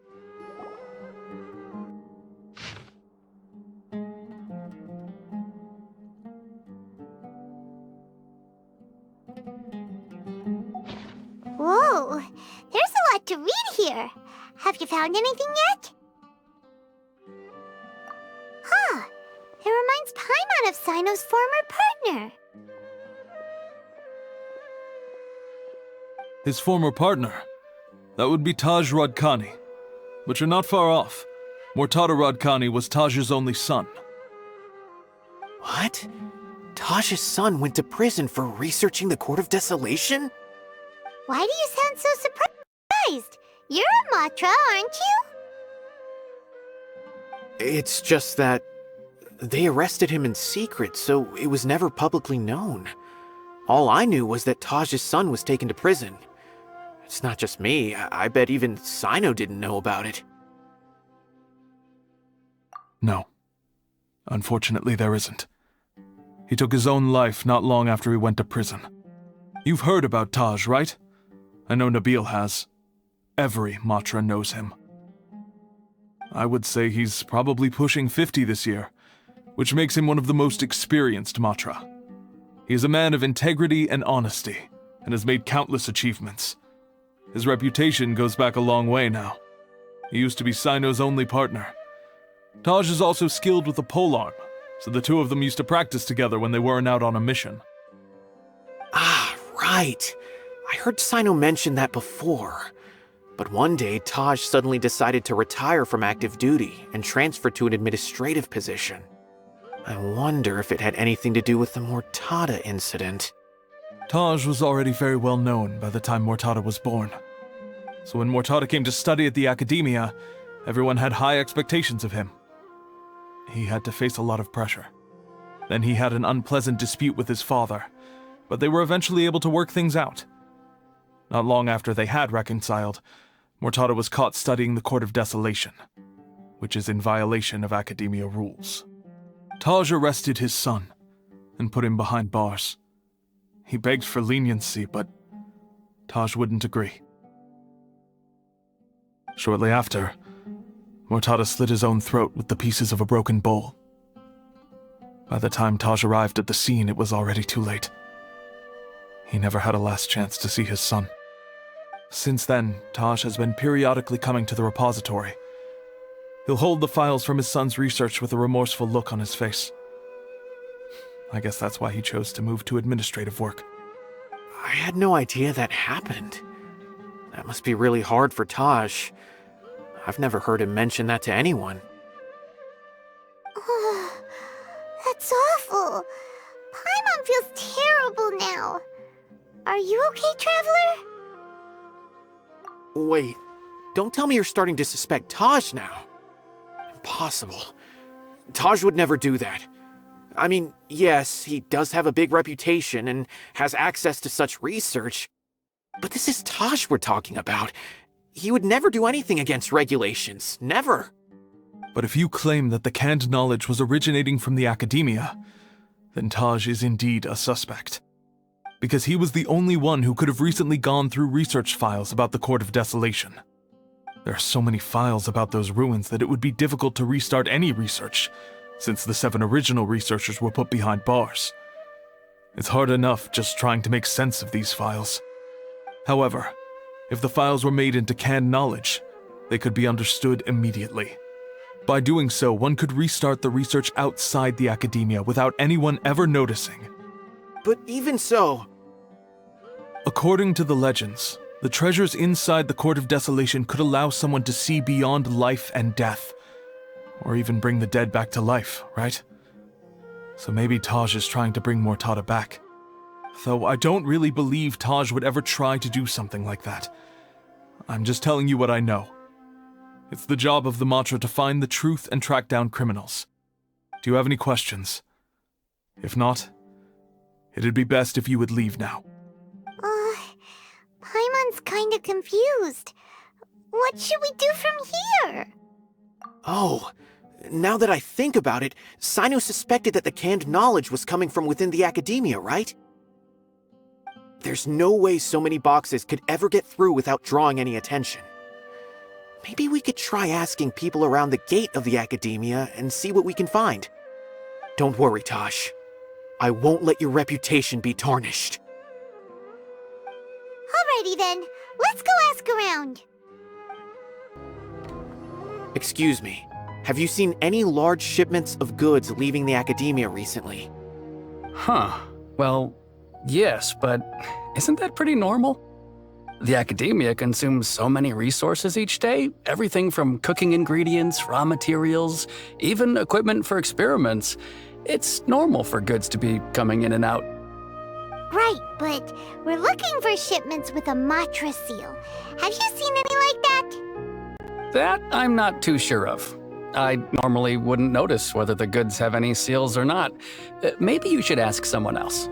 Whoa, there's a lot to read here. Have you found anything yet? Huh, it reminds Paimon of Sino's former partner. His former partner? That would be Taj Radkani. But you're not far off. Mortada Radkani was Taj's only son. What? Taj's son went to prison for researching the Court of Desolation? Why do you sound so surprised? You're a Matra, aren't you? It's just that they arrested him in secret, so it was never publicly known. All I knew was that Taj's son was taken to prison. It's not just me. I bet even Sino didn't know about it. No. Unfortunately, there isn't. He took his own life not long after he went to prison. You've heard about Taj, right? I know Nabil has. Every Matra knows him. I would say he's probably pushing 50 this year, which makes him one of the most experienced Matra. He is a man of integrity and honesty, and has made countless achievements. His reputation goes back a long way now. He used to be Sino's only partner. Taj is also skilled with the polearm, so the two of them used to practice together when they weren't out on a mission. Ah, right. I heard Sino mention that before. But one day, Taj suddenly decided to retire from active duty and transfer to an administrative position. I wonder if it had anything to do with the Mortada incident. Taj was already very well known by the time Mortada was born. So when Mortada came to study at the Academia, everyone had high expectations of him. He had to face a lot of pressure. Then he had an unpleasant dispute with his father, but they were eventually able to work things out. Not long after they had reconciled, Mortada was caught studying the Court of Desolation, which is in violation of Academia rules. Taj arrested his son and put him behind bars. He begged for leniency, but Taj wouldn't agree. Shortly after, Mortada slit his own throat with the pieces of a broken bowl. By the time Taj arrived at the scene, it was already too late. He never had a last chance to see his son. Since then, Taj has been periodically coming to the repository. He'll hold the files from his son's research with a remorseful look on his face. I guess that's why he chose to move to administrative work. I had no idea that happened. That must be really hard for Taj. I've never heard him mention that to anyone. Oh, that's awful. Paimon feels terrible now. Are you okay, Traveler? Wait, don't tell me you're starting to suspect Taj now. Impossible. Taj would never do that. I mean, yes, he does have a big reputation and has access to such research, but this is Taj we're talking about. He would never do anything against regulations. Never. But if you claim that the canned knowledge was originating from the Academia, then Taj is indeed a suspect. Because he was the only one who could have recently gone through research files about the Court of Desolation. There are so many files about those ruins that it would be difficult to restart any research, since the 7 original researchers were put behind bars. It's hard enough just trying to make sense of these files. However, if the files were made into canned knowledge, they could be understood immediately. By doing so, one could restart the research outside the Academia without anyone ever noticing. But even so... According to the legends, the treasures inside the Court of Desolation could allow someone to see beyond life and death. Or even bring the dead back to life, right? So maybe Taj is trying to bring Mortada back. Though I don't really believe Taj would ever try to do something like that. I'm just telling you what I know. It's the job of the Matra to find the truth and track down criminals. Do you have any questions? If not, it'd be best if you would leave now. Paimon's kinda confused. What should we do from here? Oh, now that I think about it, Sino suspected that the canned knowledge was coming from within the Academia, right? There's no way so many boxes could ever get through without drawing any attention. Maybe we could try asking people around the gate of the Academia and see what we can find. Don't worry, Taj. I won't let your reputation be tarnished. Alrighty then, let's go ask around. Excuse me, have you seen any large shipments of goods leaving the Academia recently? Huh. Well, yes, but isn't that pretty normal? The academia consumes so many resources each day, everything from cooking ingredients, raw materials, even equipment for experiments. It's normal for goods to be coming in and out. Right, but we're looking for shipments with a Matra seal. Have you seen any like that? That I'm not too sure of. I normally wouldn't notice whether the goods have any seals or not. Maybe you should ask someone else.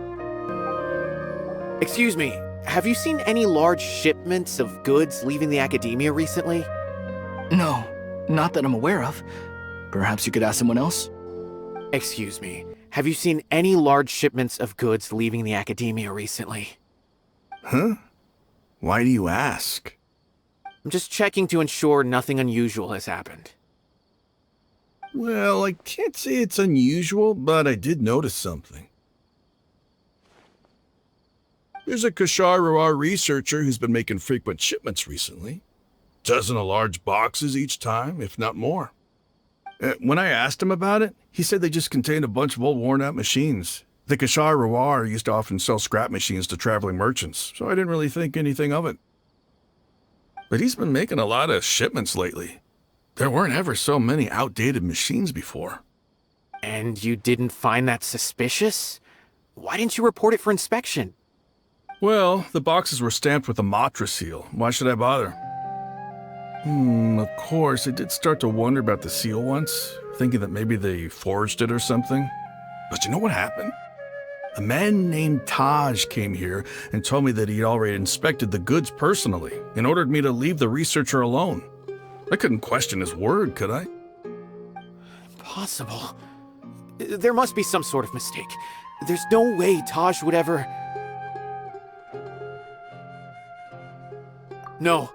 Excuse me, have you seen any large shipments of goods leaving the academia recently? No, not that I'm aware of. Perhaps you could ask someone else? Excuse me, have you seen any large shipments of goods leaving the academia recently? Huh? Why do you ask? I'm just checking to ensure nothing unusual has happened. Well, I can't say it's unusual, but I did notice something. There's a Kashar researcher who's been making frequent shipments recently. Dozen of large boxes each time, if not more. When I asked him about it, he said they just contained a bunch of old worn-out machines. The Kashar used to often sell scrap machines to traveling merchants, so I didn't really think anything of it. But he's been making a lot of shipments lately. There weren't ever so many outdated machines before. And you didn't find that suspicious? Why didn't you report it for inspection? Well, the boxes were stamped with a Matra seal. Why should I bother? Of course, I did start to wonder about the seal once, thinking that maybe they forged it or something. But you know what happened? A man named Taj came here and told me that he'd already inspected the goods personally and ordered me to leave the researcher alone. I couldn't question his word, could I? Impossible. There must be some sort of mistake. There's no way Taj would ever... No,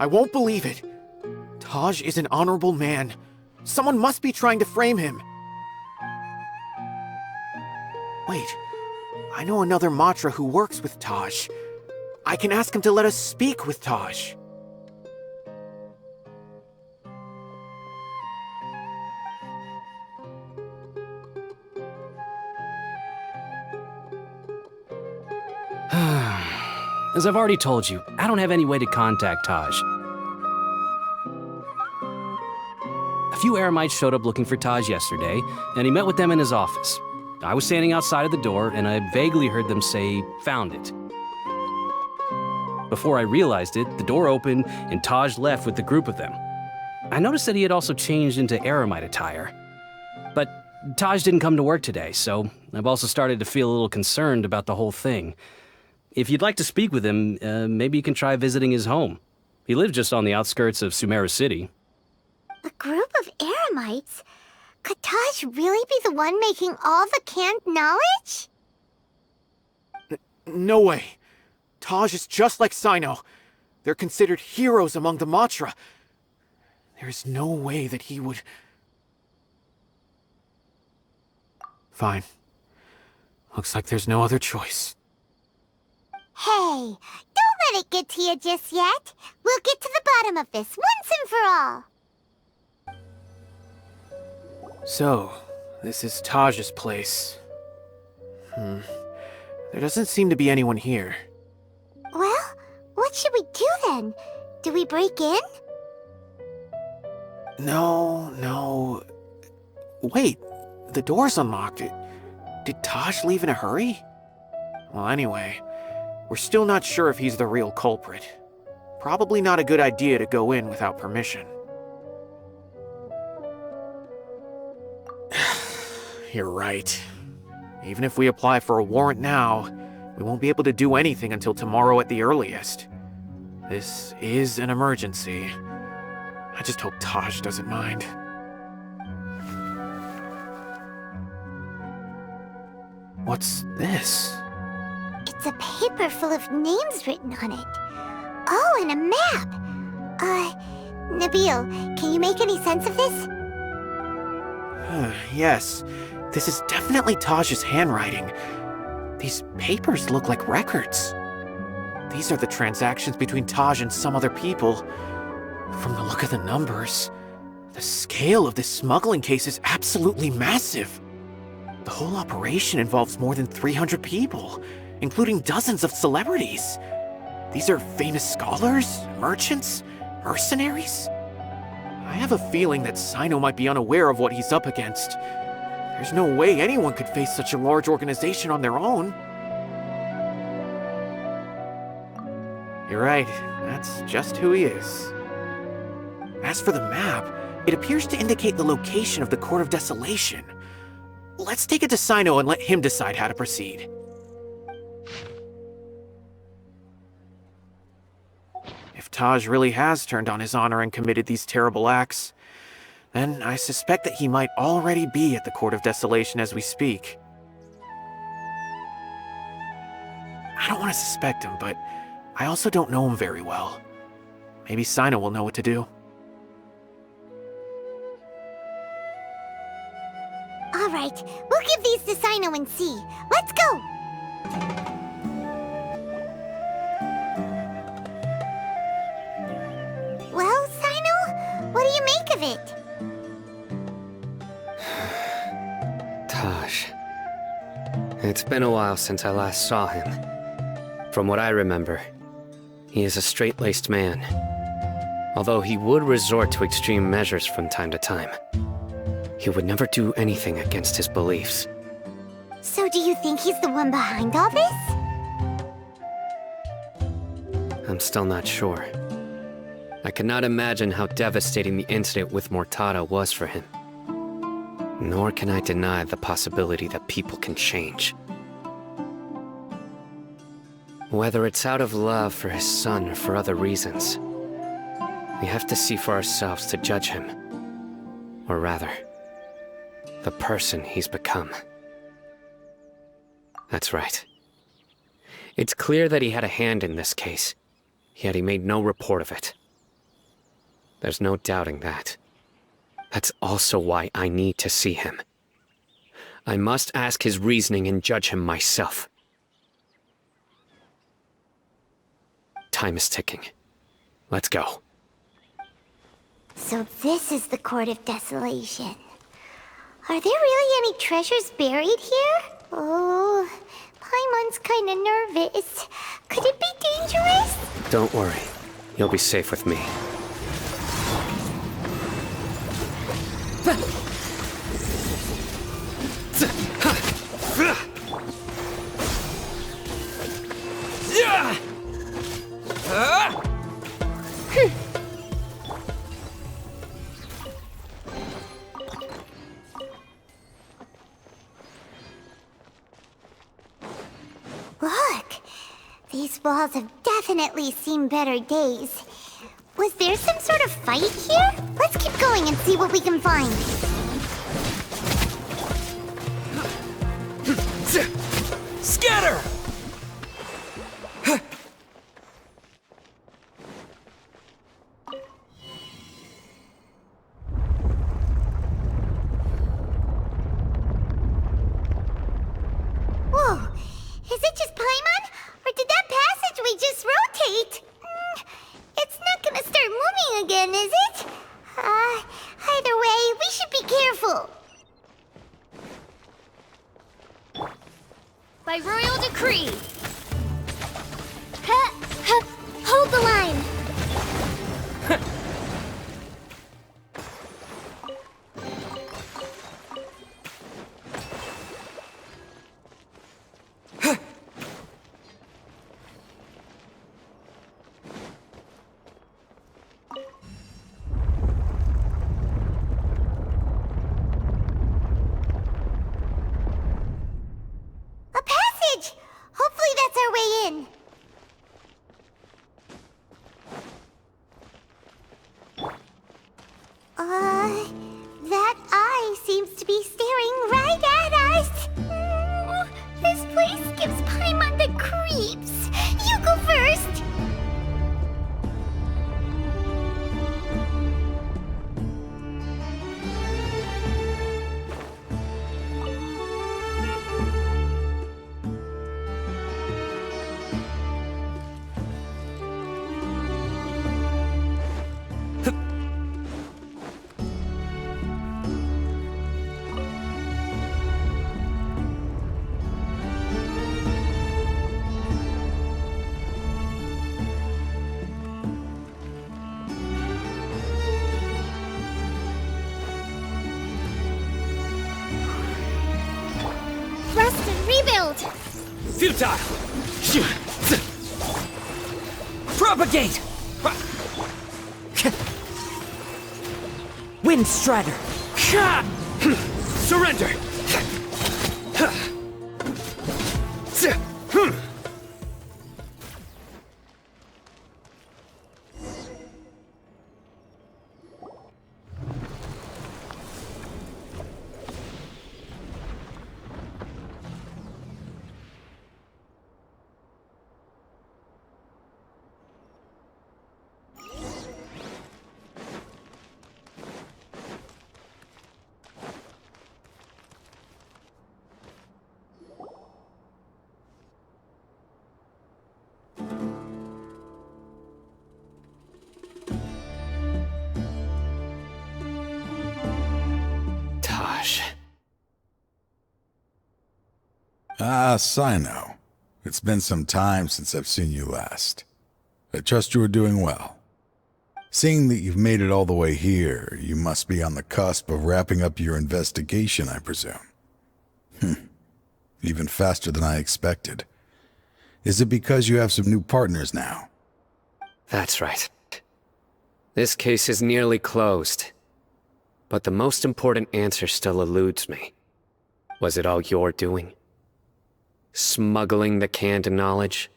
I won't believe it. Taj is an honorable man. Someone must be trying to frame him. Wait, I know another Matra who works with Taj. I can ask him to let us speak with Taj. As I've already told you, I don't have any way to contact Taj. A few Eremites showed up looking for Taj yesterday, and he met with them in his office. I was standing outside of the door, and I vaguely heard them say, "Found it." Before I realized it, the door opened, and Taj left with the group of them. I noticed that he had also changed into Eremite attire. But Taj didn't come to work today, so I've also started to feel a little concerned about the whole thing. If you'd like to speak with him, maybe you can try visiting his home. He lives just on the outskirts of Sumeru City. A group of Eremites? Could Taj really be the one making all the canned knowledge? No way. Taj is just like Sino. They're considered heroes among the Matra. There's no way that he would... Fine. Looks like there's no other choice. Hey, don't let it get to you just yet. We'll get to the bottom of this once and for all. So, this is Taj's place. There doesn't seem to be anyone here. Well, what should we do then? Do we break in? No. Wait, the door's unlocked. Did Taj leave in a hurry? Well, anyway, we're still not sure if he's the real culprit. Probably not a good idea to go in without permission. You're right. Even if we apply for a warrant now, we won't be able to do anything until tomorrow at the earliest. This is an emergency. I just hope Taj doesn't mind. What's this? It's a paper full of names written on it. Oh, and a map. Nabil, can you make any sense of this? Yes, this is definitely Taj's handwriting. These papers look like records. These are the transactions between Taj and some other people. From the look of the numbers, the scale of this smuggling case is absolutely massive. The whole operation involves more than 300 people, including dozens of celebrities. These are famous scholars, merchants, mercenaries? I have a feeling that Sino might be unaware of what he's up against. There's no way anyone could face such a large organization on their own. You're right, that's just who he is. As for the map, it appears to indicate the location of the Court of Desolation. Let's take it to Sino and let him decide how to proceed. If Taj really has turned on his honor and committed these terrible acts, then I suspect that he might already be at the Court of Desolation as we speak. I don't want to suspect him, but I also don't know him very well. Maybe Sino will know what to do. Alright, we'll give these to Sino and see. Let's go! Well, Sino, what do you make of it? Taj. It's been a while since I last saw him. From what I remember, he is a straight-laced man. Although he would resort to extreme measures from time to time, he would never do anything against his beliefs. So do you think he's the one behind all this? I'm still not sure. I cannot imagine how devastating the incident with Mortada was for him. Nor can I deny the possibility that people can change. Whether it's out of love for his son or for other reasons, we have to see for ourselves to judge him. Or rather, the person he's become. That's right. It's clear that he had a hand in this case, yet he made no report of it. There's no doubting that. That's also why I need to see him. I must ask his reasoning and judge him myself. Time is ticking. Let's go. So this is the Court of Desolation. Are there really any treasures buried here? Oh, Paimon's kinda nervous. Could it be dangerous? Don't worry. You'll be safe with me. Look! These walls have definitely seen better days. Was there some sort of fight here? Let's keep going and see what we can find. Scatter! Whoa! Is it just Paimon? Or did that passageway just rotate? It's not gonna start moving again, is it? Either way, we should be careful. By royal decree. Hold the line. A passage! Hopefully that's our way in. That eye seems to be staring right at us. This place gives Paimon the creeps. You go first. Futile! Propagate! Wind Strider! Surrender! Ah, Sino. It's been some time since I've seen you last. I trust you are doing well. Seeing that you've made it all the way here, you must be on the cusp of wrapping up your investigation, I presume. Even faster than I expected. Is it because you have some new partners now? That's right. This case is nearly closed. But the most important answer still eludes me. Was it all your doing? Smuggling the canned knowledge?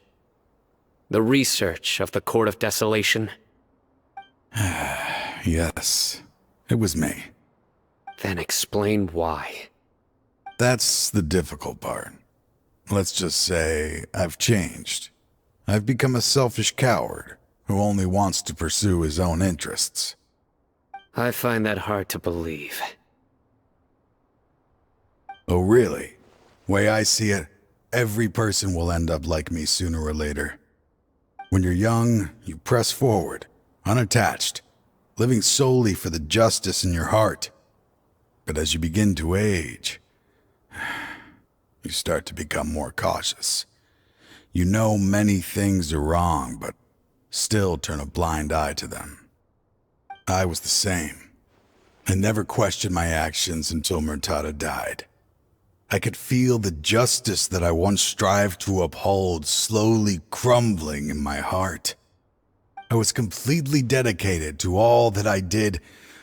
The research of the Court of Desolation? Yes, it was me. Then explain why. That's the difficult part. Let's just say I've changed. I've become a selfish coward who only wants to pursue his own interests. I find that hard to believe. Oh, really? Way I see it, every person will end up like me sooner or later. When you're young, you press forward, unattached, living solely for the justice in your heart. But as you begin to age, you start to become more cautious. You know many things are wrong, but still turn a blind eye to them. I was the same. I never questioned my actions until Murtada died. I could feel the justice that I once strived to uphold slowly crumbling in my heart. I was completely dedicated to all that I did,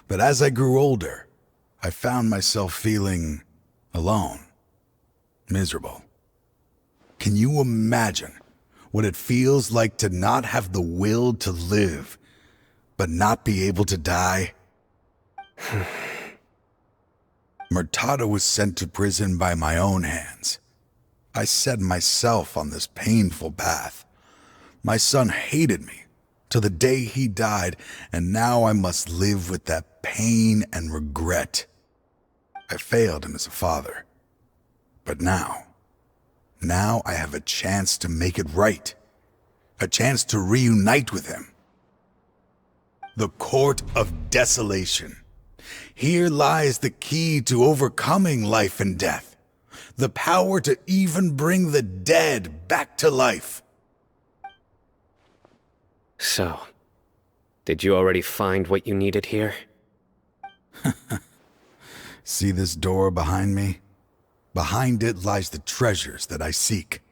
but as I grew older, I found myself feeling alone, miserable. Can you imagine what it feels like to not have the will to live, but not be able to die? Murtada was sent to prison by my own hands. I set myself on this painful path. My son hated me till the day he died, and now I must live with that pain and regret. I failed him as a father. But now I have a chance to make it right. A chance to reunite with him. The Court of Desolation. Here lies the key to overcoming life and death. The power to even bring the dead back to life. So, did you already find what you needed here? See this door behind me? Behind it lies the treasures that I seek.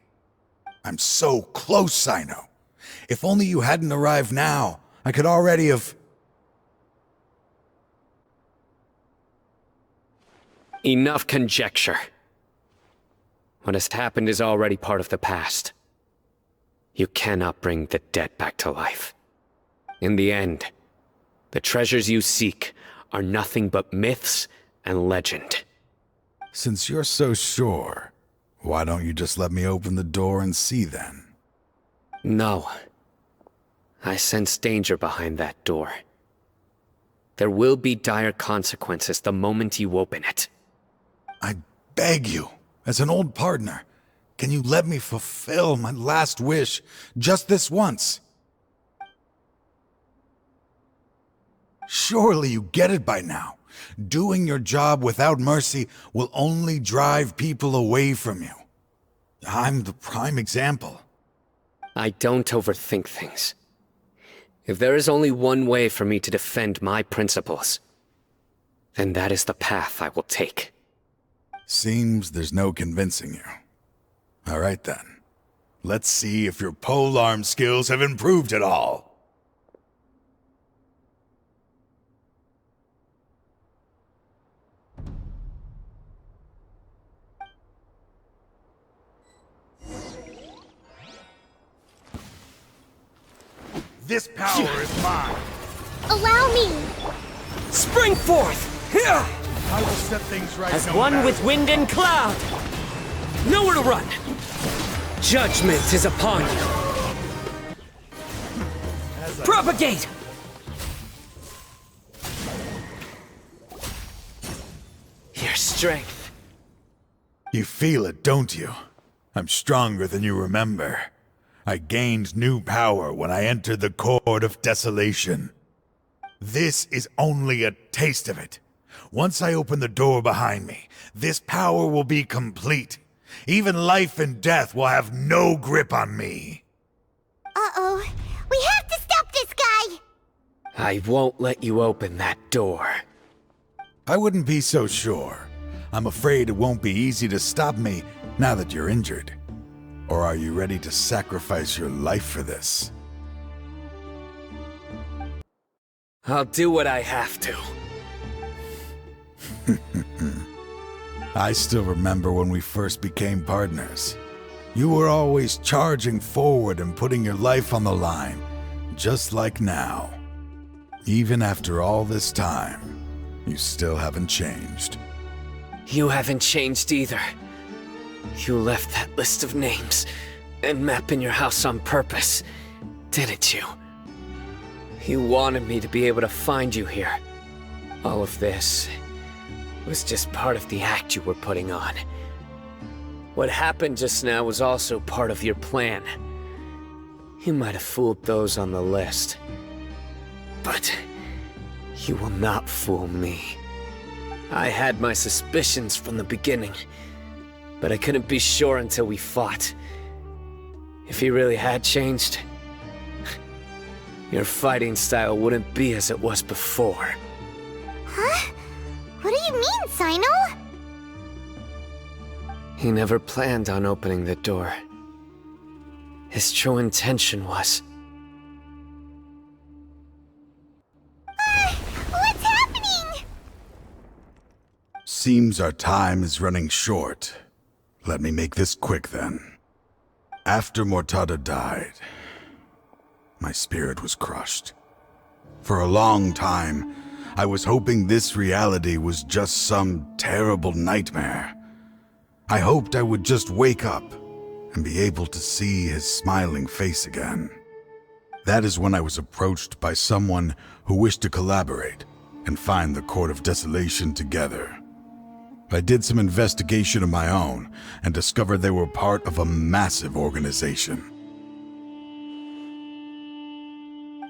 I'm so close, Sino. If only you hadn't arrived now, I could already have... Enough conjecture. What has happened is already part of the past. You cannot bring the dead back to life. In the end, the treasures you seek are nothing but myths and legend. Since you're so sure, why don't you just let me open the door and see then? No. I sense danger behind that door. There will be dire consequences the moment you open it. I beg you, as an old partner, can you let me fulfill my last wish just this once? Surely you get it by now. Doing your job without mercy will only drive people away from you. I'm the prime example. I don't overthink things. If there is only one way for me to defend my principles, then that is the path I will take. Seems there's no convincing you. All right then. Let's see if your polearm skills have improved at all. This power is mine. Allow me. Spring forth! Here! I will set things right. As one with wind and cloud! Nowhere to run! Judgment is upon you! Propagate! Your strength. You feel it, don't you? I'm stronger than you remember. I gained new power when I entered the Court of Desolation. This is only a taste of it. Once I open the door behind me, this power will be complete. Even life and death will have no grip on me. Uh-oh. We have to stop this guy! I won't let you open that door. I wouldn't be so sure. I'm afraid it won't be easy to stop me now that you're injured. Or are you ready to sacrifice your life for this? I'll do what I have to. I still remember when we first became partners. You were always charging forward and putting your life on the line, just like now. Even after all this time, you still haven't changed. You haven't changed either. You left that list of names and map in your house on purpose, didn't you? You wanted me to be able to find you here. All of this was just part of the act you were putting on. What happened just now was also part of your plan. You might have fooled those on the list, but you will not fool me. I had my suspicions from the beginning, but I couldn't be sure until we fought. If you really had changed, your fighting style wouldn't be as it was before. Huh? What do you mean, Sino? He never planned on opening the door. His true intention was... What's happening? Seems our time is running short. Let me make this quick then. After Mortada died, my spirit was crushed. For a long time, I was hoping this reality was just some terrible nightmare. I hoped I would just wake up and be able to see his smiling face again. That is when I was approached by someone who wished to collaborate and find the Court of Desolation together. I did some investigation of my own and discovered they were part of a massive organization.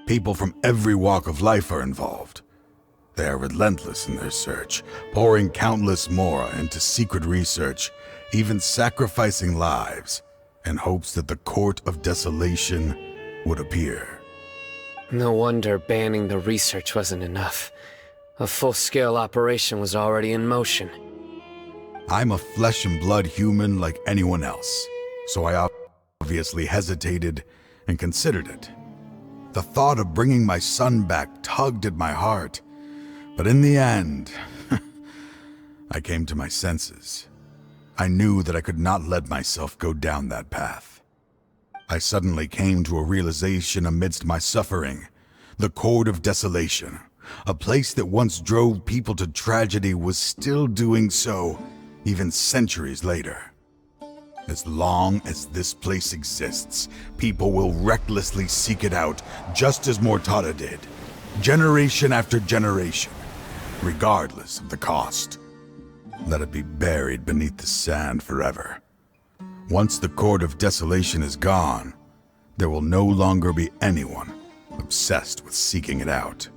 People from every walk of life are involved. They are relentless in their search, pouring countless mora into secret research, even sacrificing lives, in hopes that the Court of Desolation would appear. No wonder banning the research wasn't enough. A full-scale operation was already in motion. I'm a flesh and blood human like anyone else, so I obviously hesitated and considered it. The thought of bringing my son back tugged at my heart, but in the end, I came to my senses. I knew that I could not let myself go down that path. I suddenly came to a realization amidst my suffering. The Court of Desolation, a place that once drove people to tragedy, was still doing so, even centuries later. As long as this place exists, people will recklessly seek it out, just as Mortada did, generation after generation, regardless of the cost. Let it be buried beneath the sand forever. Once the Court of Desolation is gone, there will no longer be anyone obsessed with seeking it out.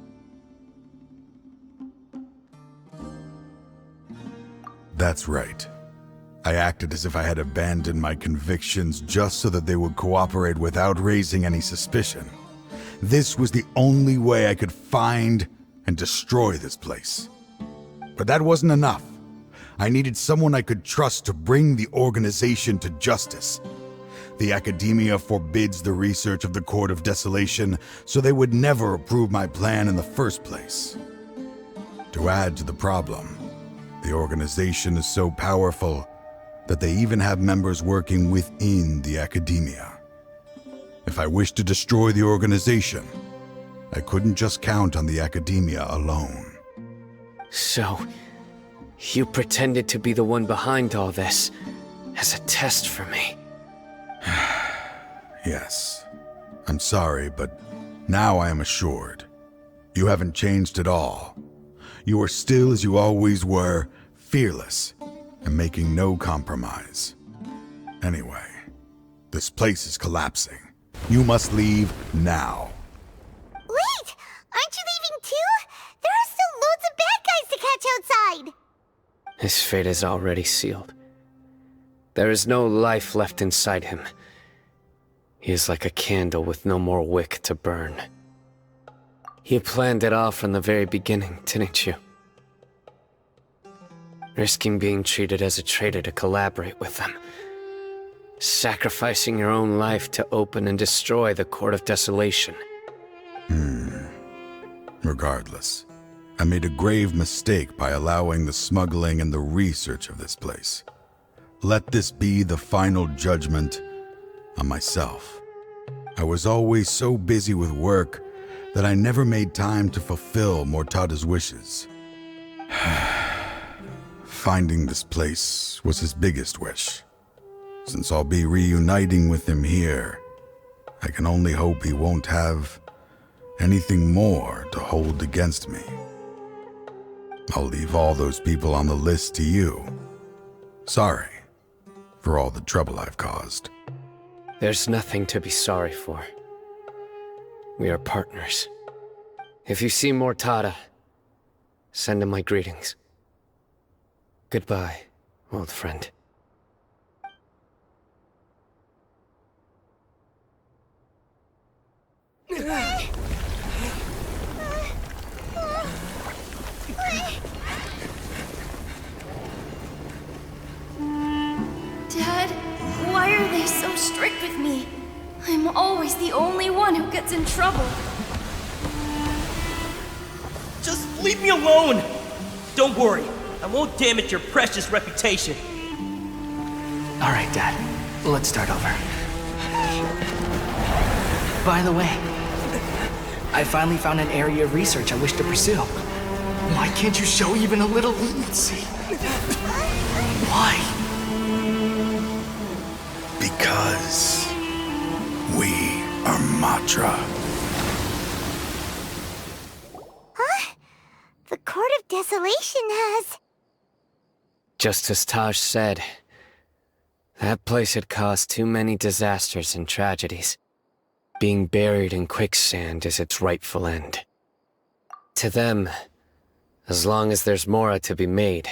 That's right. I acted as if I had abandoned my convictions just so that they would cooperate without raising any suspicion. This was the only way I could find and destroy this place. But that wasn't enough. I needed someone I could trust to bring the organization to justice. The Academia forbids the research of the Court of Desolation, so they would never approve my plan in the first place. To add to the problem, the organization is so powerful that they even have members working within the Academia. If I wished to destroy the organization, I couldn't just count on the Academia alone. So, you pretended to be the one behind all this, as a test for me. Yes. I'm sorry, but now I am assured. You haven't changed at all. You are still as you always were, fearless, and making no compromise. Anyway, this place is collapsing. You must leave now. Wait! Aren't you leaving too? There are still loads of bad guys to catch outside! His fate is already sealed. There is no life left inside him. He is like a candle with no more wick to burn. You planned it all from the very beginning, didn't you? Risking being treated as a traitor to collaborate with them. Sacrificing your own life to open and destroy the Court of Desolation. Regardless, I made a grave mistake by allowing the smuggling and the research of this place. Let this be the final judgment on myself. I was always so busy with work that I never made time to fulfill Mortada's wishes. Finding this place was his biggest wish. Since I'll be reuniting with him here, I can only hope he won't have anything more to hold against me. I'll leave all those people on the list to you. Sorry for all the trouble I've caused. There's nothing to be sorry for. We are partners. If you see Mortada, send him my greetings. Goodbye, old friend. Dad, why are they so strict with me? I'm always the only one who gets in trouble. Just leave me alone! Don't worry, I won't damage your precious reputation. Alright, Dad. Let's start over. By the way, I finally found an area of research I wish to pursue. Why can't you show even a little leniency? Why? Because we are Matra. Huh? The Court of Desolation has... Just as Taj said, that place had caused too many disasters and tragedies. Being buried in quicksand is its rightful end. To them, as long as there's more to be made,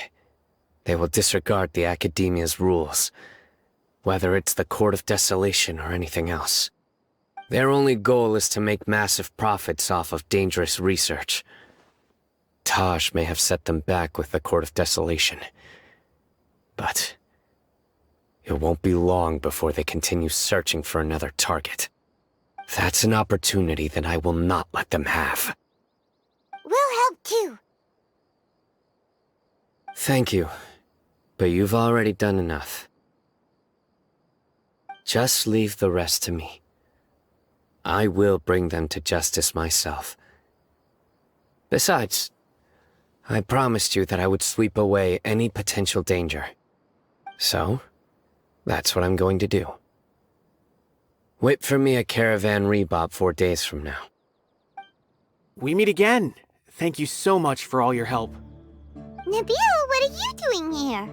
they will disregard the Academia's rules, whether it's the Court of Desolation or anything else. Their only goal is to make massive profits off of dangerous research. Taj may have set them back with the Court of Desolation, but it won't be long before they continue searching for another target. That's an opportunity that I will not let them have. We'll help too. Thank you, but you've already done enough. Just leave the rest to me. I will bring them to justice myself. Besides, I promised you that I would sweep away any potential danger. So, that's what I'm going to do. Wait for me a caravan rebop 4 days from now. We meet again. Thank you so much for all your help. Nabil, what are you doing here?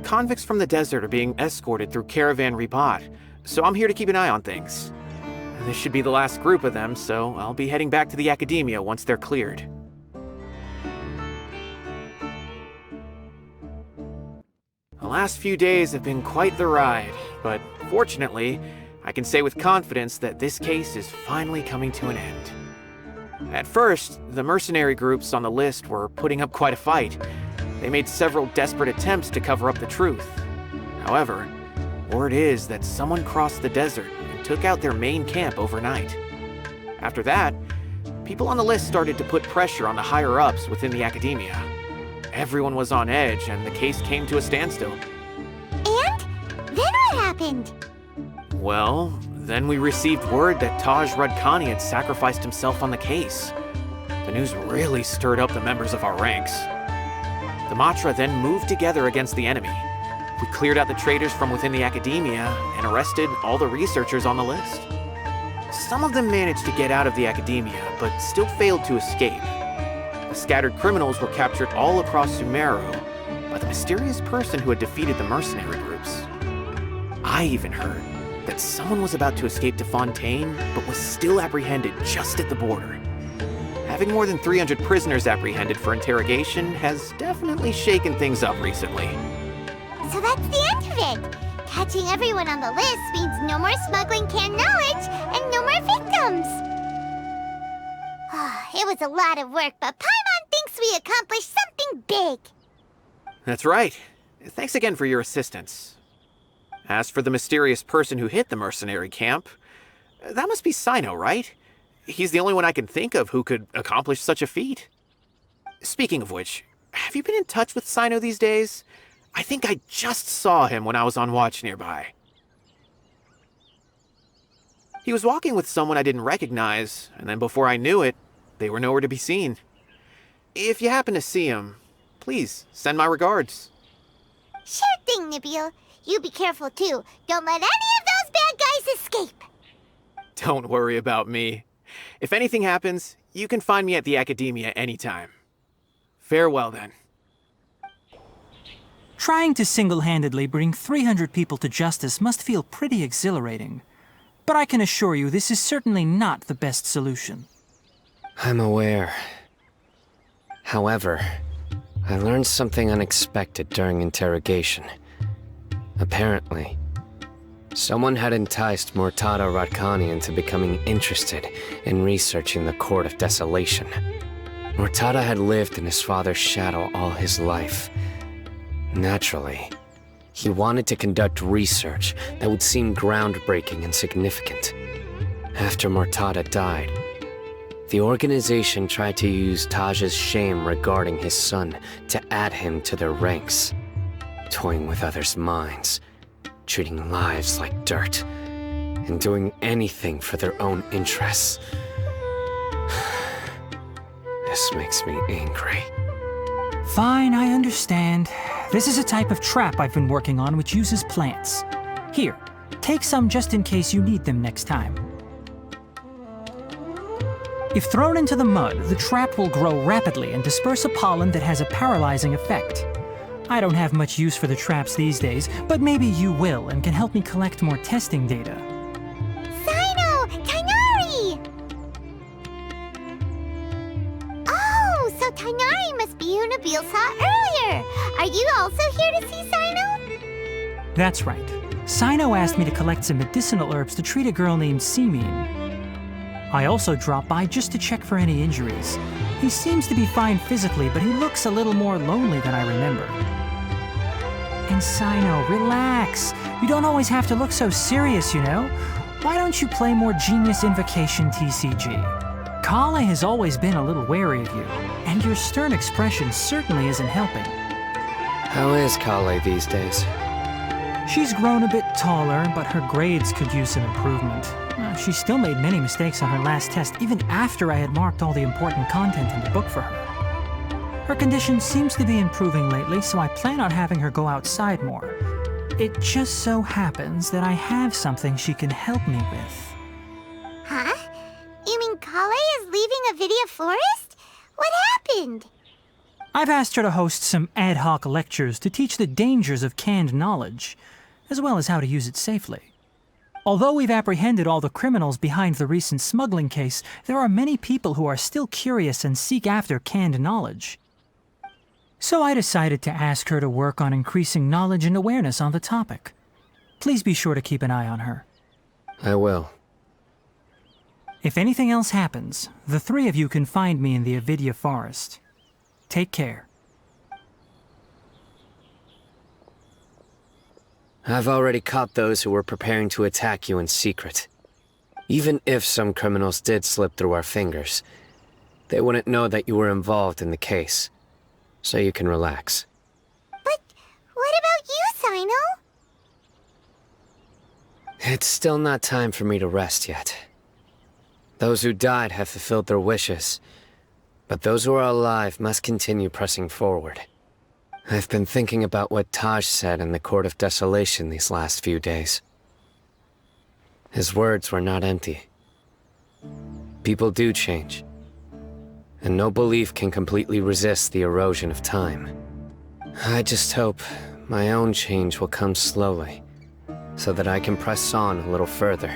Convicts from the desert are being escorted through Caravan Rebot, so I'm here to keep an eye on things. This should be the last group of them, so I'll be heading back to the Academia once they're cleared. The last few days have been quite the ride, but fortunately, I can say with confidence that this case is finally coming to an end. At first, the mercenary groups on the list were putting up quite a fight. They made several desperate attempts to cover up the truth. However, word is that someone crossed the desert and took out their main camp overnight. After that, people on the list started to put pressure on the higher-ups within the academia. Everyone was on edge, and the case came to a standstill. And? Then what happened? Well, then we received word that Taj Radkani had sacrificed himself on the case. The news really stirred up the members of our ranks. The Matra then moved together against the enemy. We cleared out the traitors from within the academia and arrested all the researchers on the list. Some of them managed to get out of the academia, but still failed to escape. The scattered criminals were captured all across Sumeru by the mysterious person who had defeated the mercenary groups. I even heard that someone was about to escape to Fontaine, but was still apprehended just at the border. Having more than 300 prisoners apprehended for interrogation has definitely shaken things up recently. So that's the end of it. Catching everyone on the list means no more smuggling canned knowledge and no more victims. It was a lot of work, but Paimon thinks we accomplished something big. That's right. Thanks again for your assistance. As for the mysterious person who hit the mercenary camp, that must be Sino, right? He's the only one I can think of who could accomplish such a feat. Speaking of which, have you been in touch with Sino these days? I think I just saw him when I was on watch nearby. He was walking with someone I didn't recognize, and then before I knew it, they were nowhere to be seen. If you happen to see him, please send my regards. Sure thing, Nibiel. You be careful too. Don't let any of those bad guys escape. Don't worry about me. If anything happens, you can find me at the Academia anytime. Farewell then. Trying to single-handedly bring 300 people to justice must feel pretty exhilarating. But I can assure you this is certainly not the best solution. I'm aware. However, I learned something unexpected during interrogation. Apparently, someone had enticed Murtada Radkani into becoming interested in researching the Court of Desolation. Murtada had lived in his father's shadow all his life. Naturally, he wanted to conduct research that would seem groundbreaking and significant. After Murtada died, the organization tried to use Taj's shame regarding his son to add him to their ranks, toying with others' minds, treating lives like dirt, and doing anything for their own interests. This makes me angry. Fine, I understand. This is a type of trap I've been working on which uses plants. Here, take some just in case you need them next time. If thrown into the mud, the trap will grow rapidly and disperse a pollen that has a paralyzing effect. I don't have much use for the traps these days, but maybe you will and can help me collect more testing data. Sino! Tainari! Oh, so Tainari must be who Nabil saw earlier. Are you also here to see Sino? That's right. Sino asked me to collect some medicinal herbs to treat a girl named Simin. I also dropped by just to check for any injuries. He seems to be fine physically, but he looks a little more lonely than I remember. And Sino, relax. You don't always have to look so serious, you know? Why don't you play more Genius Invocation TCG? Kale has always been a little wary of you, and your stern expression certainly isn't helping. How is Kale these days? She's grown a bit taller, but her grades could use some improvement. She still made many mistakes on her last test, even after I had marked all the important content in the book for her. Her condition seems to be improving lately, so I plan on having her go outside more. It just so happens that I have something she can help me with. Huh? You mean Kale is leaving Avidia Forest? What happened? I've asked her to host some ad hoc lectures to teach the dangers of canned knowledge, as well as how to use it safely. Although we've apprehended all the criminals behind the recent smuggling case, there are many people who are still curious and seek after canned knowledge. So I decided to ask her to work on increasing knowledge and awareness on the topic. Please be sure to keep an eye on her. I will. If anything else happens, the three of you can find me in the Avidia Forest. Take care. I've already caught those who were preparing to attack you in secret. Even if some criminals did slip through our fingers, they wouldn't know that you were involved in the case. So you can relax. But what about you, Sino? It's still not time for me to rest yet. Those who died have fulfilled their wishes, but those who are alive must continue pressing forward. I've been thinking about what Taj said in the Court of Desolation these last few days. His words were not empty. People do change, and no belief can completely resist the erosion of time. I just hope my own change will come slowly, so that I can press on a little further.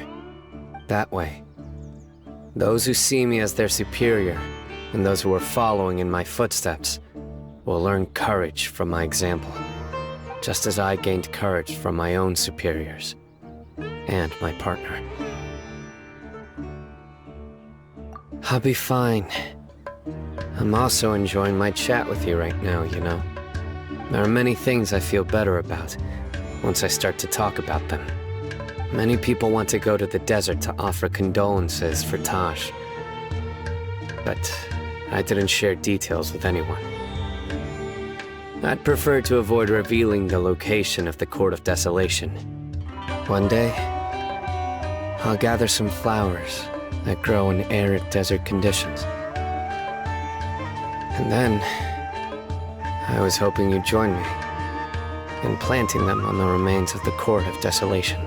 That way, those who see me as their superior, and those who are following in my footsteps, will learn courage from my example, just as I gained courage from my own superiors, and my partner. I'll be fine. I'm also enjoying my chat with you right now, you know. There are many things I feel better about once I start to talk about them. Many people want to go to the desert to offer condolences for Taj, but I didn't share details with anyone. I'd prefer to avoid revealing the location of the Court of Desolation. One day, I'll gather some flowers that grow in arid desert conditions. And then, I was hoping you'd join me in planting them on the remains of the Court of Desolation.